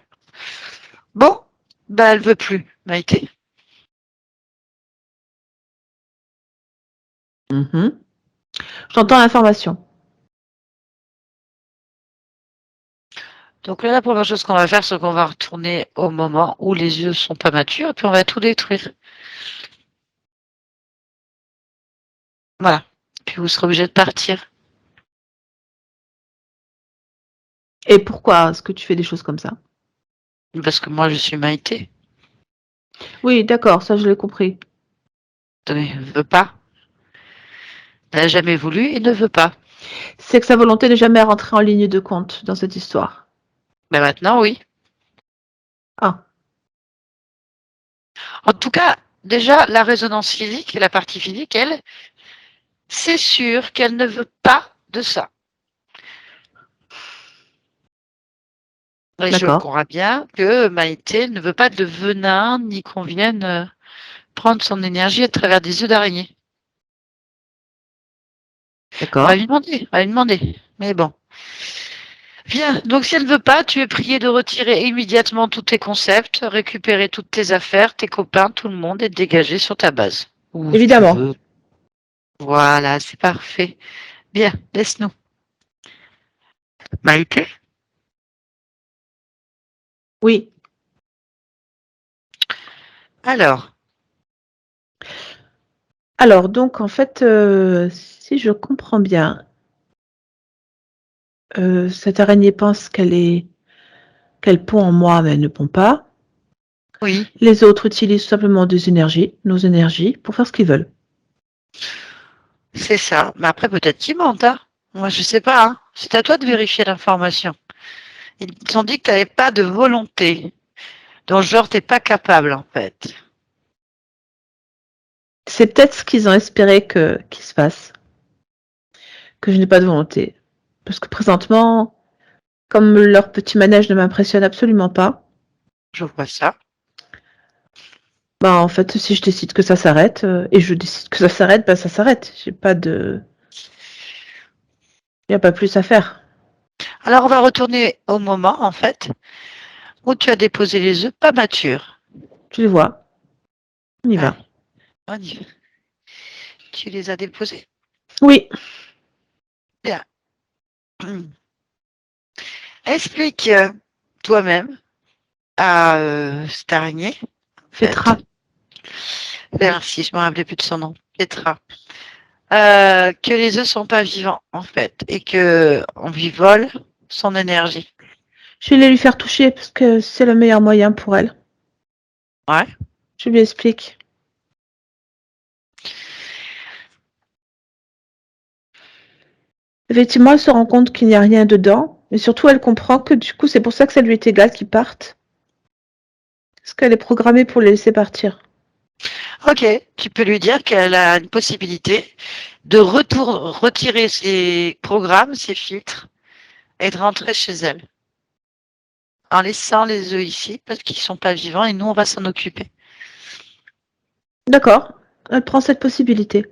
Bon, bah elle veut plus, Maïté. Mhm. J'entends l'information. Donc là, la première chose qu'on va faire, c'est qu'on va retourner au moment où les yeux sont pas matures, et puis on va tout détruire. Voilà. Puis vous serez obligé de partir. Et pourquoi est-ce que tu fais des choses comme ça? Parce que moi, je suis Maïté. Oui, d'accord, ça je l'ai compris. Elle ne veut pas. Elle n'a jamais voulu et ne veut pas. C'est que sa volonté n'est jamais rentrée en ligne de compte dans cette histoire. Mais maintenant, oui. Ah, En tout cas, déjà, la résonance physique et la partie physique, elle, c'est sûr qu'elle ne veut pas de ça. Et je d'accord, crois bien que Maïté ne veut pas de venin, ni qu'on vienne prendre son énergie à travers des œufs d'araignée. On va d'accord. lui demander, on va lui demander. Mais bon. Bien, donc si elle ne veut pas, tu es prié de retirer immédiatement tous tes concepts, récupérer toutes tes affaires, tes copains, tout le monde et de dégager sur ta base. Où tu Évidemment. veux. Voilà, c'est parfait. Bien, laisse-nous. Maïté. Oui. Alors, Alors, donc, en fait, si je comprends bien, cette araignée pense qu'elle pond en moi, mais elle ne pond pas. oui, Les autres utilisent simplement nos énergies, pour faire ce qu'ils veulent. c'est ça. Mais après, peut-être qu'ils mentent, hein. Moi, je sais pas, hein. C'est à toi de vérifier l'information. Ils t'ont dit que tu n'avais pas de volonté. Donc, genre, t'es pas capable, en fait. C'est peut-être ce qu'ils ont espéré qu'il se passe, que je n'ai pas de volonté. Parce que présentement, comme leur petit manège ne m'impressionne absolument pas, Je vois ça. bah, en fait, si je décide que ça s'arrête, et je décide que ça s'arrête, bah, ça s'arrête. Il n'y a pas plus à faire. Alors, on va retourner au moment, en fait, où tu as déposé les œufs pas matures. Tu les vois, on y va. Allez, on y va. Tu les as déposés? Oui, Bien. Explique toi-même à cette araignée, en fait. Petra. Merci, je me rappelais plus de son nom. Petra. Que les œufs sont pas vivants, en fait, et que on lui vole son énergie. Je vais les lui faire toucher parce que c'est le meilleur moyen pour elle. Ouais. Je lui explique. Effectivement, elle se rend compte qu'il n'y a rien dedans, mais surtout elle comprend que du coup c'est pour ça que ça lui est égal qu'ils partent. Parce qu'elle est programmée pour les laisser partir. Ok, tu peux lui dire qu'elle a une possibilité de retirer ses programmes, ses filtres, et de rentrer chez elle, en laissant les œufs ici, parce qu'ils sont pas vivants, et nous, on va s'en occuper. D'accord, elle prend cette possibilité.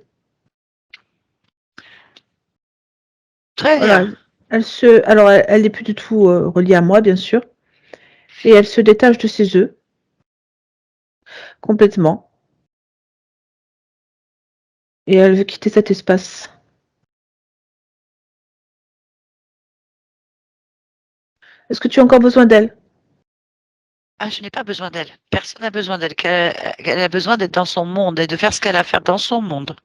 Très Voilà, bien. alors elle n'est plus du tout reliée à moi, bien sûr, et elle se détache de ses œufs complètement, et elle veut quitter cet espace. Est-ce que tu as encore besoin d'elle? Ah, je n'ai pas besoin d'elle. Personne n'a besoin d'elle. Elle a besoin d'être dans son monde et de faire ce qu'elle a à faire dans son monde.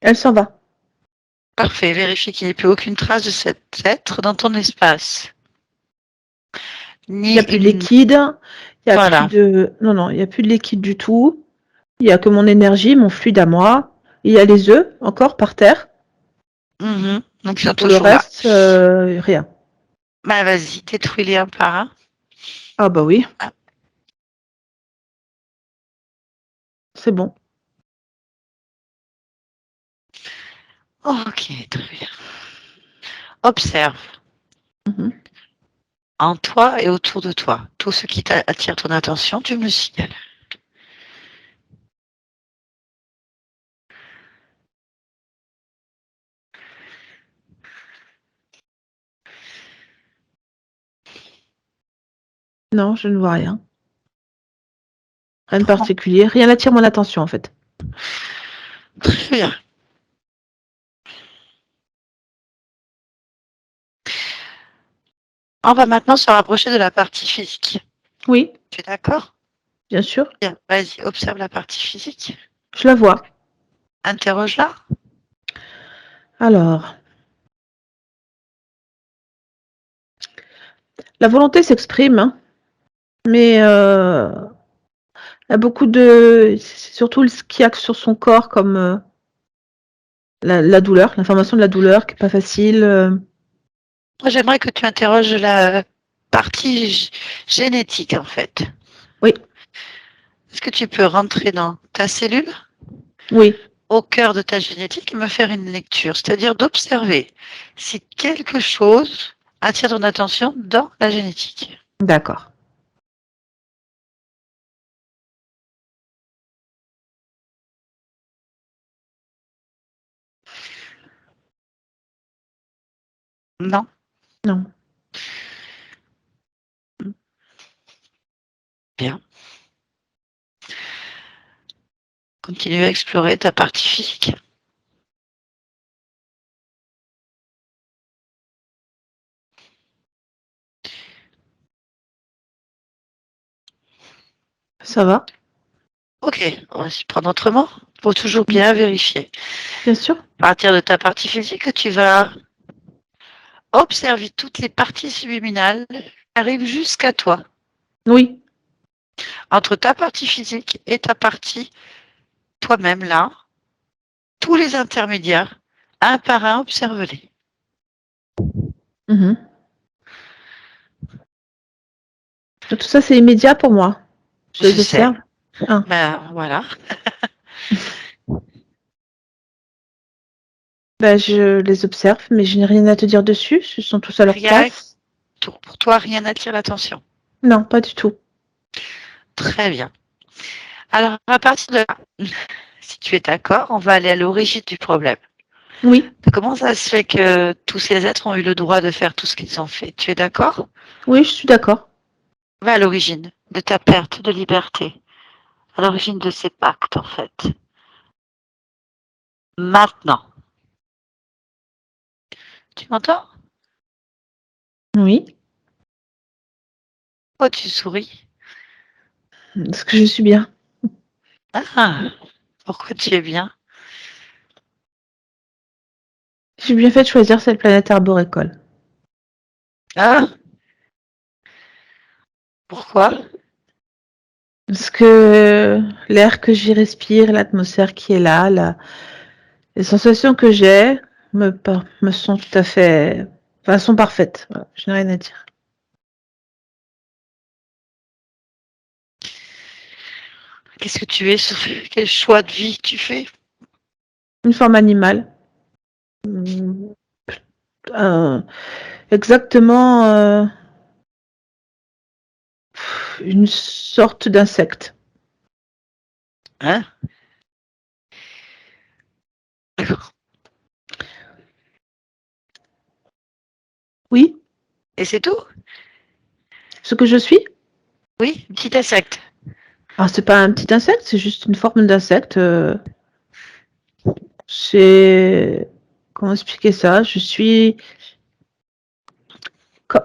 Elle s'en va. Parfait. Vérifie qu'il n'y ait plus aucune trace de cet être dans ton espace. Il n'y Ni a plus de une. liquide, il y a plus Voilà. de... Non, non, il n'y a plus de liquide du tout. Il n'y a que mon énergie, mon fluide à moi. Il y a les œufs encore par terre. Donc, ils sont Pour le toujours là. reste, rien. Bah, vas-y, détruis-les un par un. Ah bah oui, Ah. c'est bon. Ok, très bien. Observe Mhm. en toi et autour de toi. Tout ce qui attire ton attention, tu me le signales. Non, je ne vois rien. Rien de particulier. Rien n'attire mon attention en fait. Très bien. On va maintenant se rapprocher de la partie physique. Oui, Tu es d'accord? bien sûr. Bien, vas-y, observe la partie physique. Je la vois. Interroge-la. Alors, la volonté s'exprime, hein, mais il y a beaucoup de... C'est surtout ce qu'il y a sur son corps comme la douleur, l'information de la douleur qui n'est pas facile. Moi, j'aimerais que tu interroges la partie génétique, en fait. Oui, Est-ce que tu peux rentrer dans ta cellule, oui, au cœur de ta génétique, et me faire une lecture, c'est-à-dire d'observer si quelque chose attire ton attention dans la génétique? d'accord. Non? Non. Bien. Continue à explorer ta partie physique. Ça va? Ok, on va s'y prendre autrement. Il faut toujours bien vérifier. Bien sûr. À partir de ta partie physique, tu vas observer toutes les parties subliminales qui arrivent jusqu'à toi. Oui. Entre ta partie physique et ta partie toi-même, là, tous les intermédiaires, un par un, observe-les. Mhm. Tout ça, c'est immédiat pour moi. Je Je les sais. observe. Ah. Ben voilà. Ben, je les observe, mais je n'ai rien à te dire dessus. Ils sont tous à leur Rien, place. pour toi, rien n'attire l'attention. Non, pas du tout. Très bien. Alors, à partir de là, si tu es d'accord, on va aller à l'origine du problème. Oui, Comment ça se fait que tous ces êtres ont eu le droit de faire tout ce qu'ils ont fait? Tu es d'accord? oui, je suis d'accord. Va à l'origine de ta perte de liberté, à l'origine de ces pactes, en fait. Maintenant. Tu m'entends? Oui, Oh, tu souris. parce que je suis bien. Ah, pourquoi tu es bien? J'ai bien fait de choisir cette planète arboricole. Ah, pourquoi? Parce que l'air que j'y respire, l'atmosphère qui est là, les sensations que j'ai me sont tout à fait... Enfin, sont parfaites. Voilà, je n'ai rien à dire. Qu'est-ce que tu es? Quel choix de vie tu fais? Une forme animale. Euh, exactement une sorte d'insecte. Hein? D'accord. Oui, Et c'est tout? ce que je suis. Oui, un petit insecte. Alors, c'est pas un petit insecte, c'est juste une forme d'insecte. C'est... Comment expliquer ça? Je suis...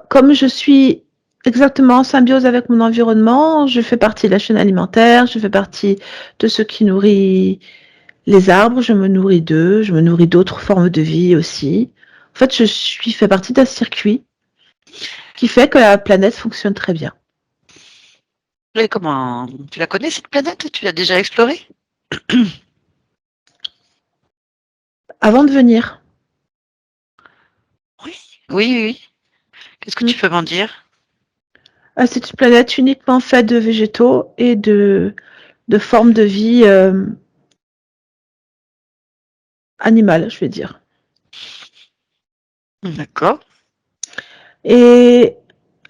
Comme je suis exactement en symbiose avec mon environnement, je fais partie de la chaîne alimentaire, je fais partie de ce qui nourrit les arbres, je me nourris d'eux, je me nourris d'autres formes de vie aussi. En fait, fais partie d'un circuit qui fait que la planète fonctionne très bien. Et comment? Tu la connais, cette planète? Tu l'as déjà explorée? Avant de venir. Oui, oui. Qu'est-ce que tu peux m'en dire? C'est une planète uniquement faite de végétaux et de formes de vie animales, je vais dire. D'accord. Et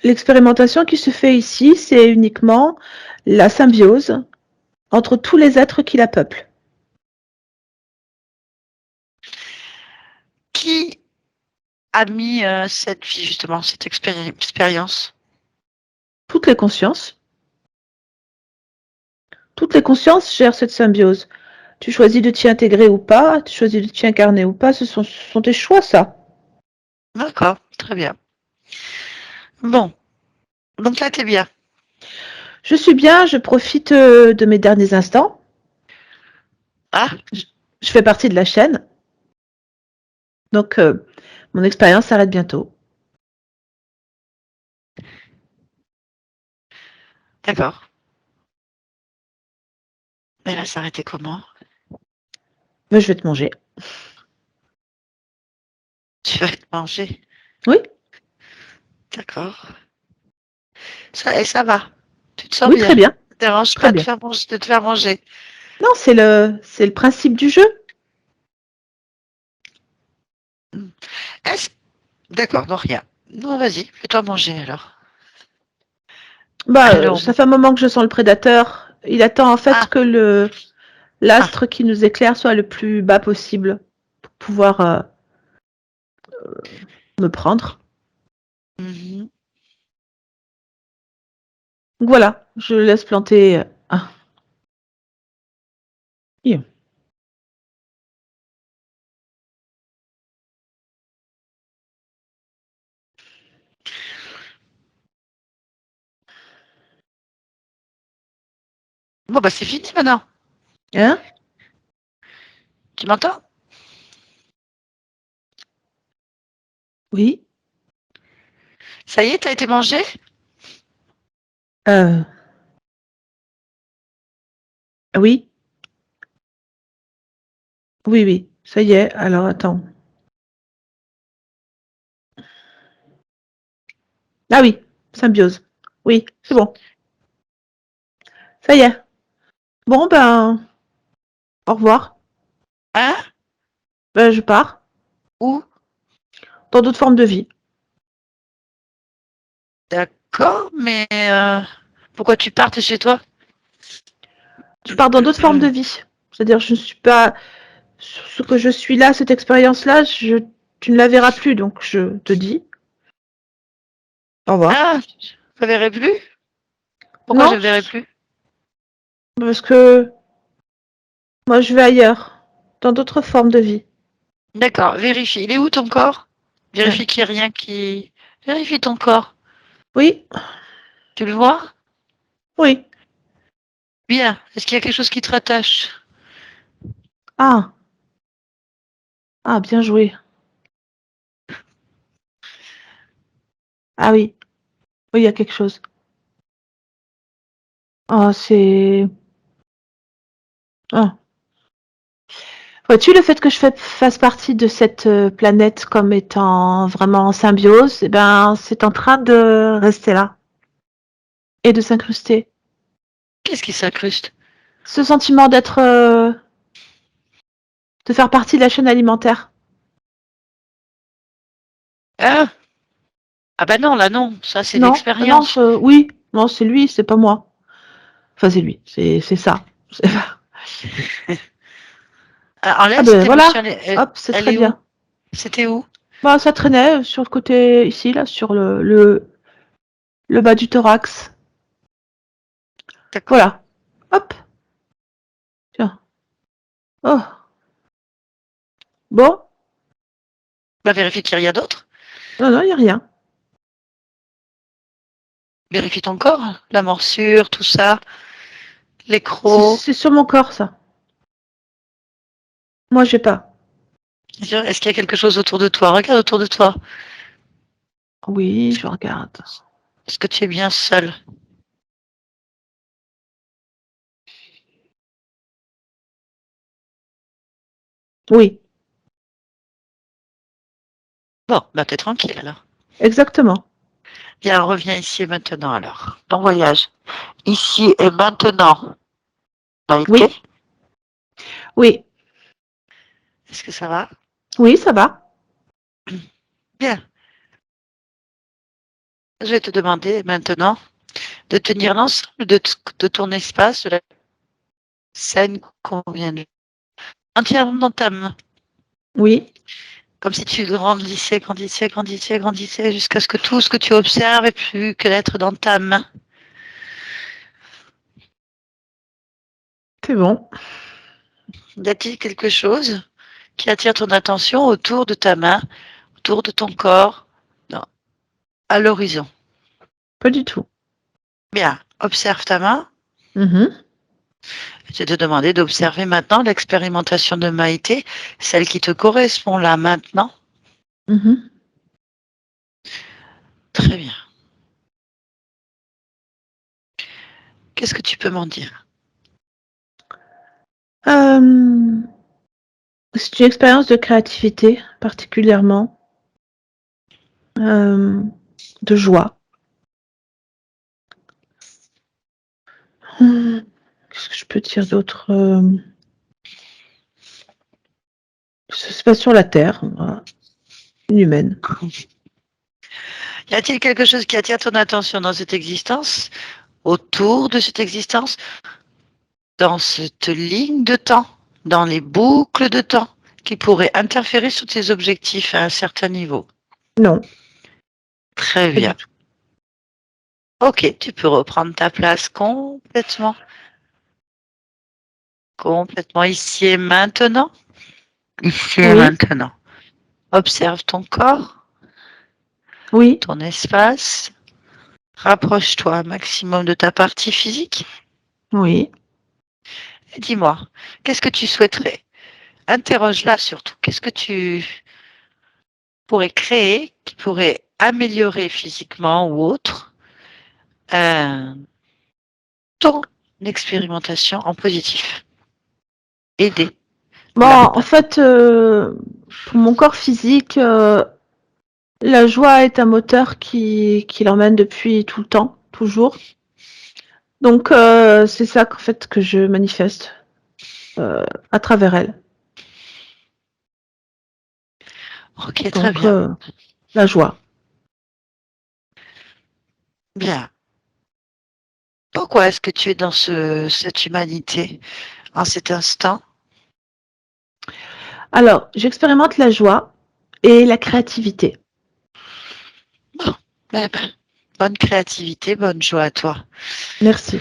l'expérimentation qui se fait ici, c'est uniquement la symbiose entre tous les êtres qui la peuplent. Qui a mis cette vie, justement, cette expérience? Toutes les consciences. Toutes les consciences gèrent cette symbiose. Tu choisis de t'y intégrer ou pas, tu choisis de t'y incarner ou pas, ce sont tes choix, ça. D'accord, très bien. Bon, donc là, t'es bien. Je suis bien, je profite de mes derniers instants. Ah, Je fais partie de la chaîne. Donc, mon expérience s'arrête bientôt. d'accord. Mais là, s'arrêter comment? Mais je vais te manger. Tu vas te manger. Oui, D'accord. Et ça va. Tu te sens oui, bien. très bien, Ça te dérange très pas bien. de te faire manger. Non, c'est le principe du jeu. Est-ce... D'accord, non, rien. Non, vas-y, fais-toi manger alors. Bah, Alors, ça fait un moment que je sens le prédateur. Il attend en fait ah, que ah, l'astre qui nous éclaire soit le plus bas possible pour pouvoir me prendre. mhm. Donc voilà, je le laisse planter. Ah. Yeah. Bon, bah c'est fini maintenant. Hein? Tu m'entends? Oui. Ça y est, t'as été mangé? Euh, oui. Oui, oui. Ça y est. Alors attends. Ah oui, symbiose. Oui, c'est bon. Ça y est. Bon, ben, au revoir. Hein? Ben, je pars Où? dans d'autres formes de vie. D'accord, mais pourquoi tu partes chez toi? Je pars dans d'autres formes de vie. C'est-à-dire, je ne suis pas ce que je suis là, cette expérience-là, tu ne la verras plus. Donc, je te dis au revoir. Ah, je ne verrai plus? Pourquoi je Non, ne verrai plus? parce que moi, je vais ailleurs, dans d'autres formes de vie. D'accord, vérifie. Il est où ton corps? Ouais. Vérifie qu'il n'y ait rien qui... Vérifie ton corps. Oui, Tu le vois? oui. Bien. Est-ce qu'il y a quelque chose qui te rattache? Ah, ah, bien joué. Ah oui, oui, il y a quelque chose. Oh, c'est... Ah. Vois-tu, le fait que fasse partie de cette planète comme étant vraiment en symbiose, eh ben, c'est en train de rester là et de s'incruster. Qu'est-ce qui s'incruste? Ce sentiment de faire partie de la chaîne alimentaire. Hein? Ah bah non, là non. Ça, c'est Non, non, l'expérience. oui, non, c'est lui, c'est pas moi. Enfin, c'est lui, c'est ça. Ah, Ah enlève ben cette voilà, émotion. hop, c'est Elle très est où? bien. C'était où? Bah, ça traînait sur le côté ici, là, sur le bas du thorax. D'accord. Voilà. Hop, tiens. Oh, bon, Bah vérifie qu'il n'y a rien d'autre. non, non, il n'y a rien. Vérifie ton corps. La morsure, tout ça. Les C'est crocs. c'est sur mon corps, ça. Moi, j'ai pas. Est-ce qu'il y a quelque chose autour de toi? Regarde autour de toi. Oui, je regarde. Est-ce que tu es bien seul? Oui, Bon, bah t'es tranquille alors. exactement. Bien, reviens ici et maintenant alors. Ton voyage. Ici et maintenant. Maïté, Oui, oui, est-ce que ça va? oui, ça va. Bien. Je vais te demander maintenant de tenir l'ensemble de ton espace, de la scène qu'on vient de entièrement dans ta main. Oui, Comme si tu grandissais, grandissais, grandissais, grandissais, jusqu'à ce que tout ce que tu observes ait plus que d'être dans ta main. c'est bon. Y a-t-il quelque chose qui attire ton attention autour de ta main, autour de ton corps, non, à l'horizon? Pas du tout. Bien, observe ta main. Mhm, Je vais te demander d'observer maintenant l'expérimentation de Maïté, celle qui te correspond là maintenant. mhm. Très bien. Qu'est-ce que tu peux m'en dire? Euh, c'est une expérience de créativité particulièrement, euh, de joie. Qu'est-ce que je peux dire d'autre? Ça se passe sur la Terre, voilà, une humaine. Y a-t-il quelque chose qui attire ton attention dans cette existence, autour de cette existence, dans cette ligne de temps, dans les boucles de temps, qui pourraient interférer sur tes objectifs à un certain niveau? Non, Très pas du bien. tout. Ok, tu peux reprendre ta place complètement, complètement ici et maintenant. Ici et Oui, maintenant. Observe ton corps, oui, ton espace. Rapproche-toi un maximum de ta partie physique. oui. Et dis-moi, qu'est-ce que tu souhaiterais? Interroge-la surtout. Qu'est-ce que tu pourrais créer qui pourrait améliorer physiquement ou autre euh, ton expérimentation en positif? Aider Bon, là en maintenant. fait, pour mon corps physique, la joie est un moteur qui l'emmène depuis tout le temps, toujours. Donc, c'est ça qu'en fait que je manifeste à travers elle. Ok, très Donc, bien. la joie. Bien. Pourquoi est-ce que tu es dans cette humanité en cet instant? Alors, j'expérimente la joie et la créativité. Bon, eh ben, bonne créativité, bonne joie à toi. Merci.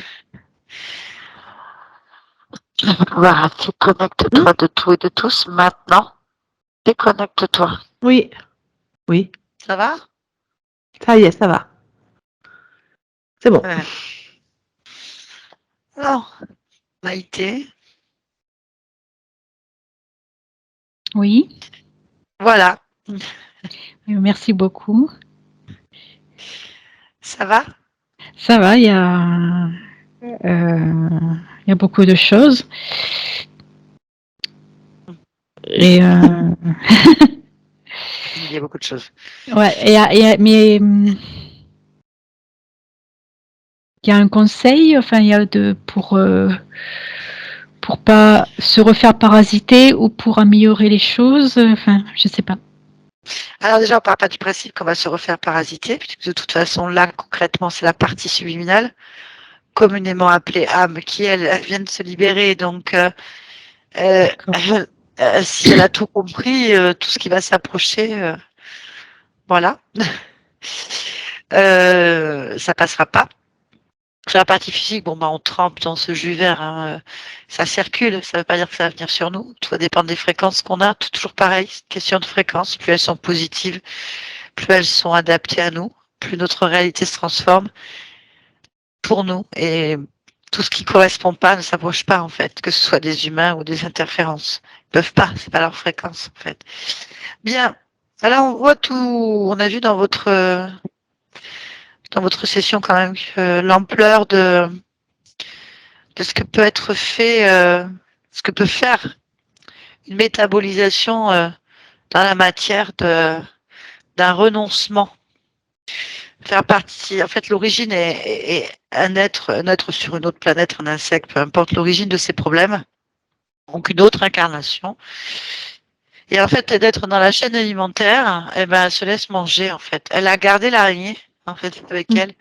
Voilà, tu Hmm? connectes-toi de tout et de tous maintenant. Déconnecte-toi. Oui, oui. Ça va? Ça y est, ça va. C'est bon. Ouais. Alors, Maïté, Oui, voilà. merci beaucoup. Ça va? Ça va, il y a beaucoup de choses. Et Il y a beaucoup de choses. ouais, mais il y a un conseil, enfin, il y a pour pas se refaire parasiter ou pour améliorer les choses, enfin, je sais pas. Alors déjà, on part pas du principe qu'on va se refaire parasiter, puisque de toute façon, là, concrètement, c'est la partie subliminale, communément appelée âme, qui, elle vient de se libérer. Donc, euh, D'accord. si elle a tout compris, tout ce qui va s'approcher, voilà, ça passera pas. Sur la partie physique, bon, bah, on trempe dans ce jus vert, hein, ça circule, ça veut pas dire que ça va venir sur nous. Tout va dépendre des fréquences qu'on a, toujours pareil, c'est une question de fréquence. Plus elles sont positives, plus elles sont adaptées à nous, plus notre réalité se transforme pour nous. Et tout ce qui correspond pas ne s'approche pas, en fait, que ce soit des humains ou des interférences. Ils peuvent pas, c'est pas leur fréquence, en fait. Bien. Alors, on voit tout, on a vu dans votre session quand même que l'ampleur de ce que peut être fait, ce que peut faire une métabolisation dans la matière d'un renoncement. Faire partie, en fait, l'origine est un être sur une autre planète, un insecte, peu importe l'origine de ses problèmes, donc une autre incarnation. Et en fait, d'être dans la chaîne alimentaire, eh ben, elle se laisse manger, en fait. Elle a gardé l'araignée, en fait, avec elle,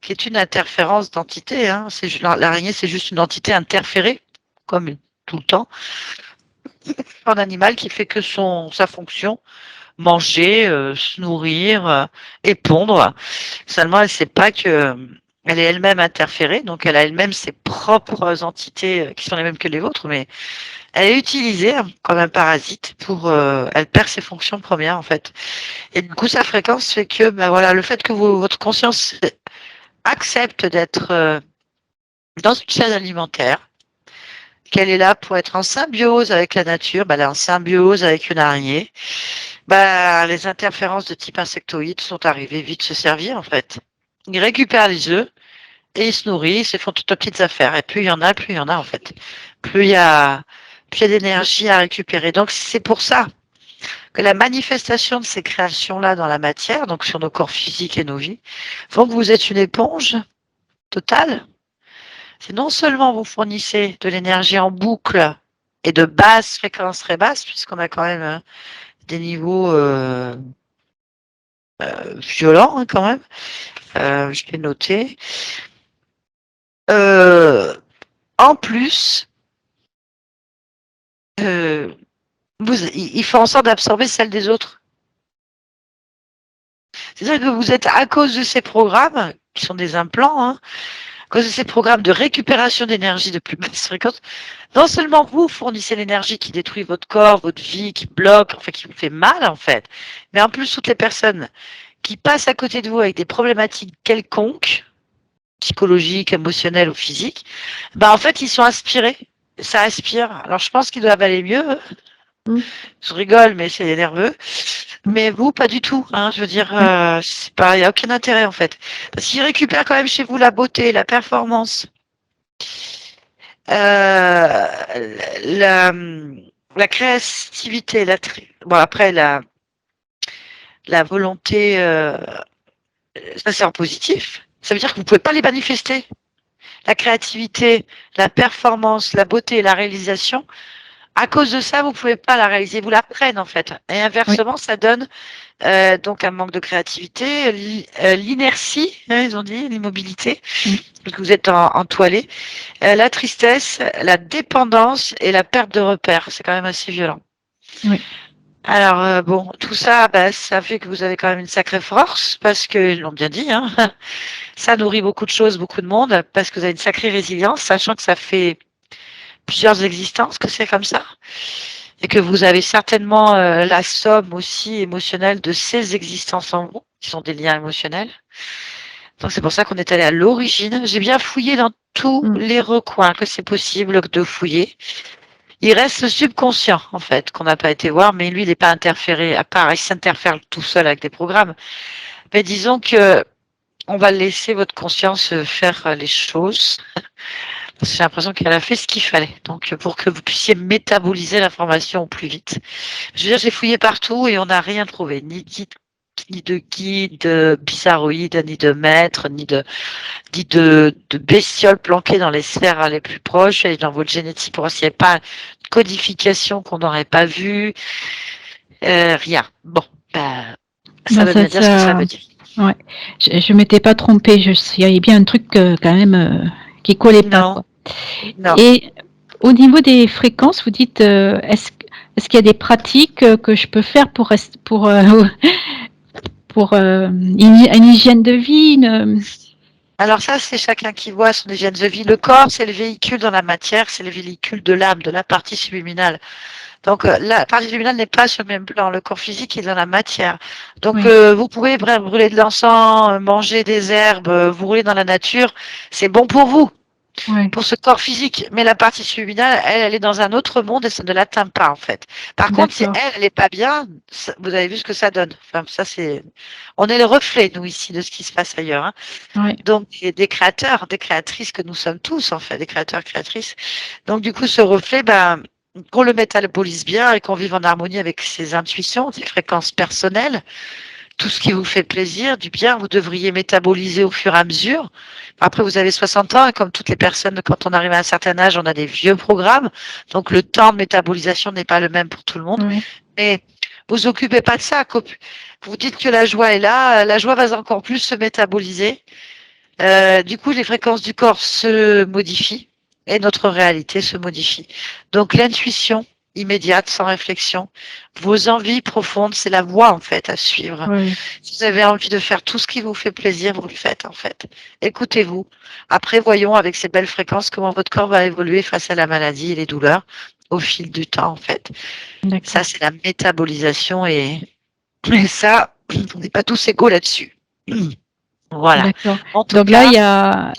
qui est une interférence d'entité, hein. L'araignée, c'est juste une entité interférée, comme tout le temps, un animal qui fait que sa fonction, manger, se nourrir et pondre. Seulement, elle ne sait pas que elle est elle-même interférée, donc elle a elle-même ses propres entités qui sont les mêmes que les vôtres, mais elle est utilisée comme un parasite pour, elle perd ses fonctions premières en fait. Et du coup, sa fréquence fait que, ben voilà, le fait que votre conscience accepte d'être dans une chaîne alimentaire, qu'elle est là pour être en symbiose avec la nature, ben elle est en symbiose avec une araignée. Bah, les interférences de type insectoïde sont arrivées vite se servir en fait. Ils récupèrent les œufs et ils se nourrissent et font toutes leurs petites affaires. Et plus il y en a en fait. Plus il y a d'énergie à récupérer. Donc c'est pour ça que la manifestation de ces créations-là dans la matière, donc sur nos corps physiques et nos vies, font que vous êtes une éponge totale. C'est non seulement vous fournissez de l'énergie en boucle et de basse fréquence très basse, puisqu'on a quand même des niveaux violents quand même. Je l'ai noté. En plus, il faut en sorte d'absorber celle des autres. C'est-à-dire que vous êtes, à cause de ces programmes, qui sont des implants, hein, à cause de ces programmes de récupération d'énergie de plus basse fréquence, non seulement vous fournissez l'énergie qui détruit votre corps, votre vie, qui bloque, enfin qui vous fait mal en fait, mais en plus toutes les personnes qui passent à côté de vous avec des problématiques quelconques, psychologiques, émotionnelles ou physiques, bah en fait ils sont inspirés. Ça aspire. Alors je pense qu'ils doivent aller mieux. Je rigole, mais c'est nerveux. Mais vous, pas du tout. Hein, je veux dire, c'est pas, il n'y a aucun intérêt en fait. Parce qu'ils récupèrent quand même chez vous la beauté, la performance, euh, la, la créativité, bon après la volonté, ça c'est en positif. Ça veut dire que vous pouvez pas les manifester. La créativité, la performance, la beauté et la réalisation. À cause de ça, vous pouvez pas la réaliser, vous la prenez en fait. Et Oui. inversement, ça donne donc un manque de créativité, l'inertie, hein, ils ont dit, l'immobilité, parce que vous êtes entoilé, la tristesse, la dépendance et la perte de repères. C'est quand même assez violent. Oui. Alors bon, tout ça, bah, ça fait que vous avez quand même une sacrée force, parce que ils l'ont bien dit, hein, ça nourrit beaucoup de choses, beaucoup de monde, parce que vous avez une sacrée résilience, sachant que ça fait plusieurs existences que c'est comme ça. Et que vous avez certainement la somme aussi émotionnelle de ces existences en vous, qui sont des liens émotionnels. Donc c'est pour ça qu'on est allé à l'origine. J'ai bien fouillé dans tous les recoins que c'est possible de fouiller. Il reste le subconscient, en fait, qu'on n'a pas été voir, mais lui, il n'est pas interféré, à part, il s'interfère tout seul avec des programmes. Mais disons que on va laisser votre conscience faire les choses. J'ai l'impression qu'elle a fait ce qu'il fallait. Donc, pour que vous puissiez métaboliser l'information au plus vite. Je veux dire, j'ai fouillé partout et on n'a rien trouvé. Ni de guide bizarroïde, ni de maître, ni de bestioles planquées dans les sphères les plus proches et dans votre génétique pour voir s'il n'y avait pas une codification qu'on n'aurait pas vue. Rien. Bon, ça veut bien dire ce que ça veut dire. Ouais. Je m'étais pas trompée. Il y avait bien un truc quand même qui collait pas. Non. Quoi. Non. Et au niveau des fréquences, vous dites, est-ce qu'il y a des pratiques que je peux faire pour une hygiène de vie Alors ça, c'est chacun qui voit son hygiène de vie. Le corps, c'est le véhicule dans la matière, c'est le véhicule de l'âme, de la partie subliminale. Donc la partie subliminale n'est pas sur le même plan. Le corps physique est dans la matière. Donc Oui. vous pouvez brûler de l'encens, manger des herbes, vous rouler dans la nature. C'est bon pour vous, Oui. pour ce corps physique. Mais la partie subliminale, elle est dans un autre monde et ça ne l'atteint pas en fait. Par contre, si D'accord. elle n'est pas bien, vous avez vu ce que ça donne. Enfin, ça c'est, on est le reflet nous ici de ce qui se passe ailleurs. Hein. Oui. Donc des créateurs, des créatrices que nous sommes tous en fait, des créateurs, créatrices. Donc du coup, ce reflet, qu'on le métabolise bien et qu'on vive en harmonie avec ses intuitions, ses fréquences personnelles. Tout ce qui vous fait plaisir, du bien, vous devriez métaboliser au fur et à mesure. Après, vous avez 60 ans et comme toutes les personnes, quand on arrive à un certain âge, on a des vieux programmes. Donc, le temps de métabolisation n'est pas le même pour tout le monde. Oui. Mais vous occupez pas de ça. Vous dites que la joie est là, la joie va encore plus se métaboliser. Du coup, les fréquences du corps se modifient et notre réalité se modifie. Donc, l'intuition immédiate, sans réflexion, vos envies profondes, c'est la voie en fait à suivre. Oui. Si vous avez envie de faire tout ce qui vous fait plaisir, vous le faites en fait. Écoutez-vous. Après, voyons avec ces belles fréquences comment votre corps va évoluer face à la maladie et les douleurs au fil du temps en fait. Ça, D'accord. c'est la métabolisation et ça, on n'est pas tous égaux là-dessus. Voilà. D'accord. En tout Donc là, cas,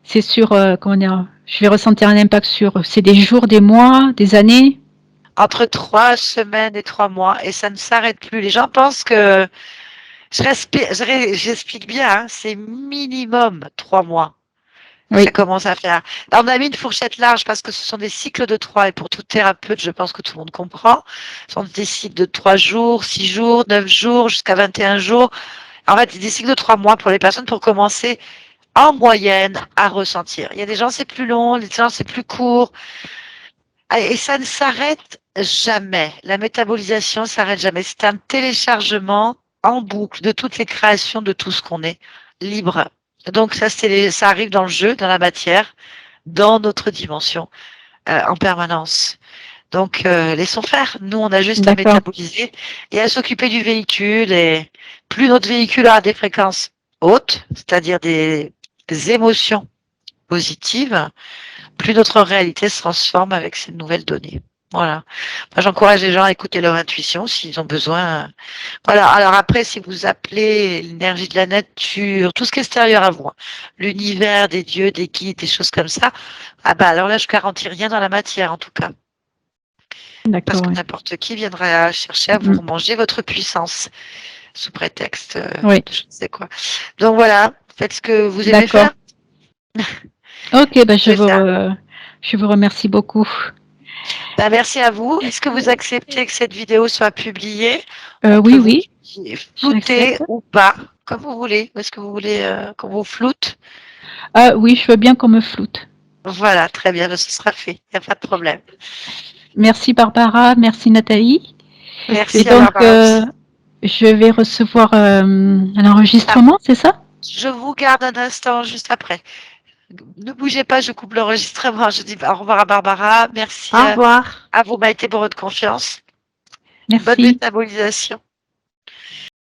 c'est sur, comment dire, je vais ressentir un impact sur, c'est des jours, des mois, des années. entre 3 semaines et 3 mois, et ça ne s'arrête plus. Les gens pensent que j'explique bien, hein, c'est minimum 3 mois. Ça Oui, commence à faire. On a mis une fourchette large parce que ce sont des cycles de 3 et pour tout thérapeute, je pense que tout le monde comprend. Ce sont des cycles de 3 jours, 6 jours, 9 jours, jusqu'à 21 jours. En fait, des cycles de 3 mois pour les personnes pour commencer en moyenne à ressentir. Il y a des gens c'est plus long, des gens c'est plus court. Et ça ne s'arrête jamais. La métabolisation s'arrête jamais. C'est un téléchargement en boucle de toutes les créations de tout ce qu'on est libre. Donc ça arrive dans le jeu, dans la matière, dans notre dimension, en permanence. Donc laissons faire. Nous, on a juste à d'accord, métaboliser et à s'occuper du véhicule. Et plus notre véhicule a des fréquences hautes, c'est-à-dire des émotions positives, plus notre réalité se transforme avec ces nouvelles données. Voilà. Moi, j'encourage les gens à écouter leur intuition s'ils ont besoin. Voilà. Alors après, si vous appelez l'énergie de la nature, tout ce qui est extérieur à vous, hein, l'univers, des dieux, des guides, des choses comme ça, ah bah alors là, je garantis rien dans la matière en tout cas, parce d'accord, que oui. n'importe qui viendra chercher à vous Mm. manger votre puissance sous prétexte Oui, de je ne sais quoi. Donc voilà, faites ce que vous aimez d'accord. faire. Ok, ben C'est ça. je vous remercie beaucoup. Ben, merci à vous. Est-ce que vous acceptez que cette vidéo soit publiée? On peut Oui, vous oui, flouter j'accepte. ou pas, comme vous voulez. Est-ce que vous voulez qu'on vous floute? Ah oui, je veux bien qu'on me floute. Voilà, très bien, ce sera fait. Il n'y a pas de problème. Merci Barbara, merci Nathalie. Et Merci à donc, Barbara aussi. je vais recevoir un Ah, enregistrement, c'est ça? je vous garde un instant juste après. Ne bougez pas, je coupe l'enregistrement. Je dis au revoir à Barbara. Merci Au revoir. à vous, Maïté, pour votre confiance. Bonne Merci. métabolisation.